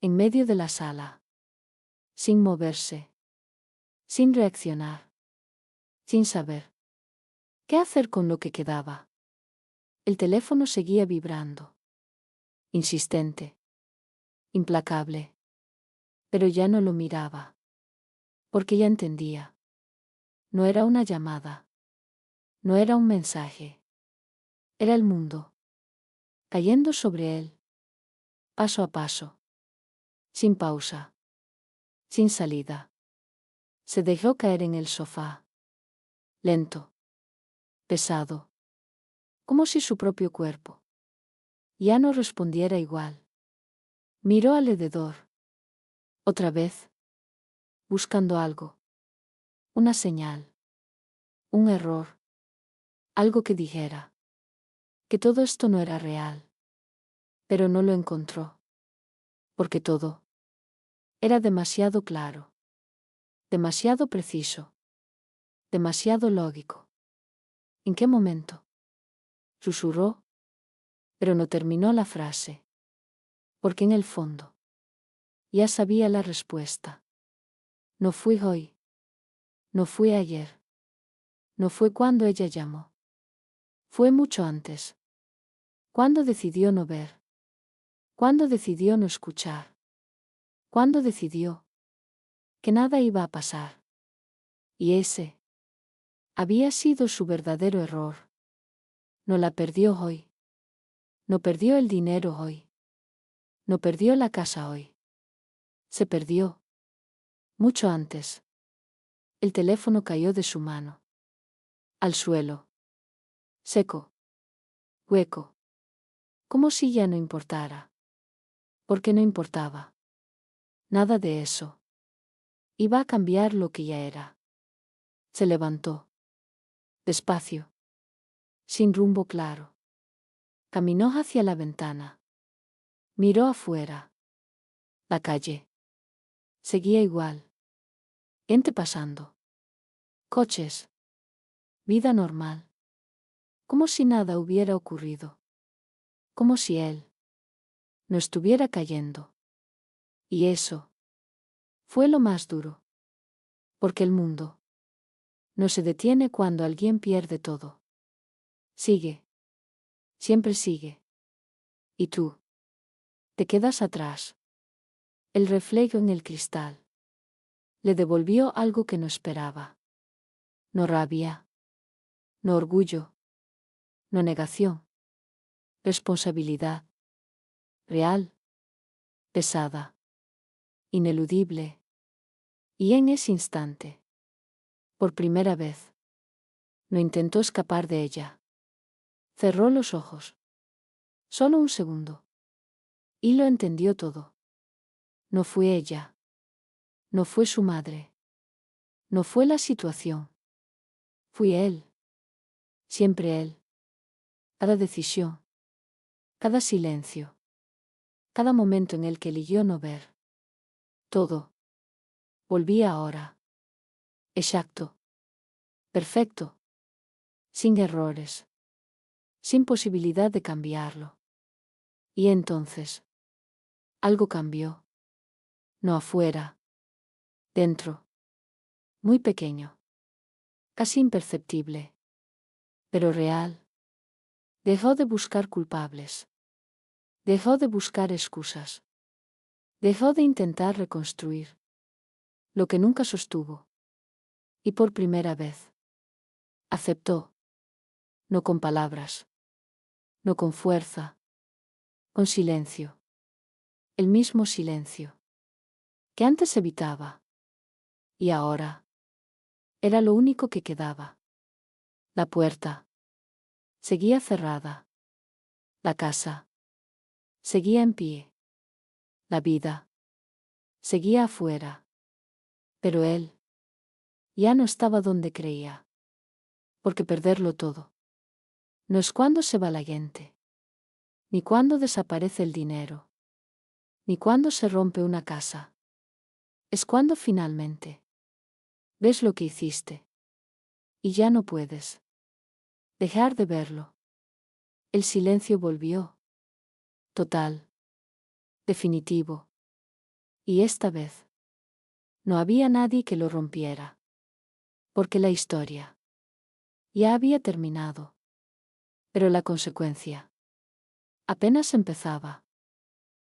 En medio de la sala. Sin moverse. Sin reaccionar. Sin saber qué hacer con lo que quedaba. El teléfono seguía vibrando. Insistente. Implacable. Pero ya no lo miraba. Porque ya entendía. No era una llamada. No era un mensaje. Era el mundo. Cayendo sobre él. Paso a paso. Sin pausa. Sin salida. Se dejó caer en el sofá. Lento. Pesado. Como si su propio cuerpo ya no respondiera igual. Miró alrededor. Otra vez. Buscando algo. Una señal. Un error. Algo que dijera que todo esto no era real. Pero no lo encontró. Porque todo era demasiado claro. Demasiado preciso. Demasiado lógico. ¿En qué momento?, susurró, pero no terminó la frase. Porque en el fondo ya sabía la respuesta. No fui hoy. No fui ayer. No fue cuando ella llamó. Fue mucho antes. Cuando decidió no ver. Cuando decidió no escuchar. Cuando decidió que nada iba a pasar. Y ese había sido su verdadero error. No la perdió hoy. No perdió el dinero hoy. No perdió la casa hoy. Se perdió. Mucho antes. El teléfono cayó de su mano. Al suelo. Seco. Hueco. Como si ya no importara. Porque no importaba. Nada de eso. Iba a cambiar lo que ya era. Se levantó. Despacio. Sin rumbo claro. Caminó hacia la ventana. Miró afuera. La calle. Seguía igual. Gente pasando. Coches. Vida normal. Como si nada hubiera ocurrido. Como si él no estuviera cayendo. Y eso fue lo más duro. Porque el mundo no se detiene cuando alguien pierde todo. Sigue. Siempre sigue. Y tú te quedas atrás. El reflejo en el cristal le devolvió algo que no esperaba. No rabia. No orgullo. No negación. Responsabilidad. Real. Pesada. Ineludible. Y en ese instante, por primera vez, no intentó escapar de ella. Cerró los ojos. Solo un segundo. Y lo entendió todo. No fue ella. No fue su madre. No fue la situación. Fui él. Siempre él. Cada decisión. Cada silencio. Cada momento en el que eligió no ver. Todo. Volvía ahora. Exacto. Perfecto. Sin errores. Sin posibilidad de cambiarlo. Y entonces. Algo cambió. No afuera. Dentro. Muy pequeño. Casi imperceptible. Pero real. Dejó de buscar culpables. Dejó de buscar excusas. Dejó de intentar reconstruir lo que nunca sostuvo. Y por primera vez. Aceptó. No con palabras. No con fuerza. Con silencio. El mismo silencio. Que antes evitaba. Y ahora. Era lo único que quedaba. La puerta. Seguía cerrada. La casa. Seguía en pie. La vida. Seguía afuera. Pero él. Ya no estaba donde creía. Porque perderlo todo. No es cuando se va la gente. Ni cuando desaparece el dinero. Ni cuando se rompe una casa. Es cuando finalmente. Ves lo que hiciste. Y ya no puedes. Dejar de verlo. El silencio volvió. Total. Definitivo. Y esta vez. No había nadie que lo rompiera. Porque la historia. Ya había terminado. Pero la consecuencia. Apenas empezaba.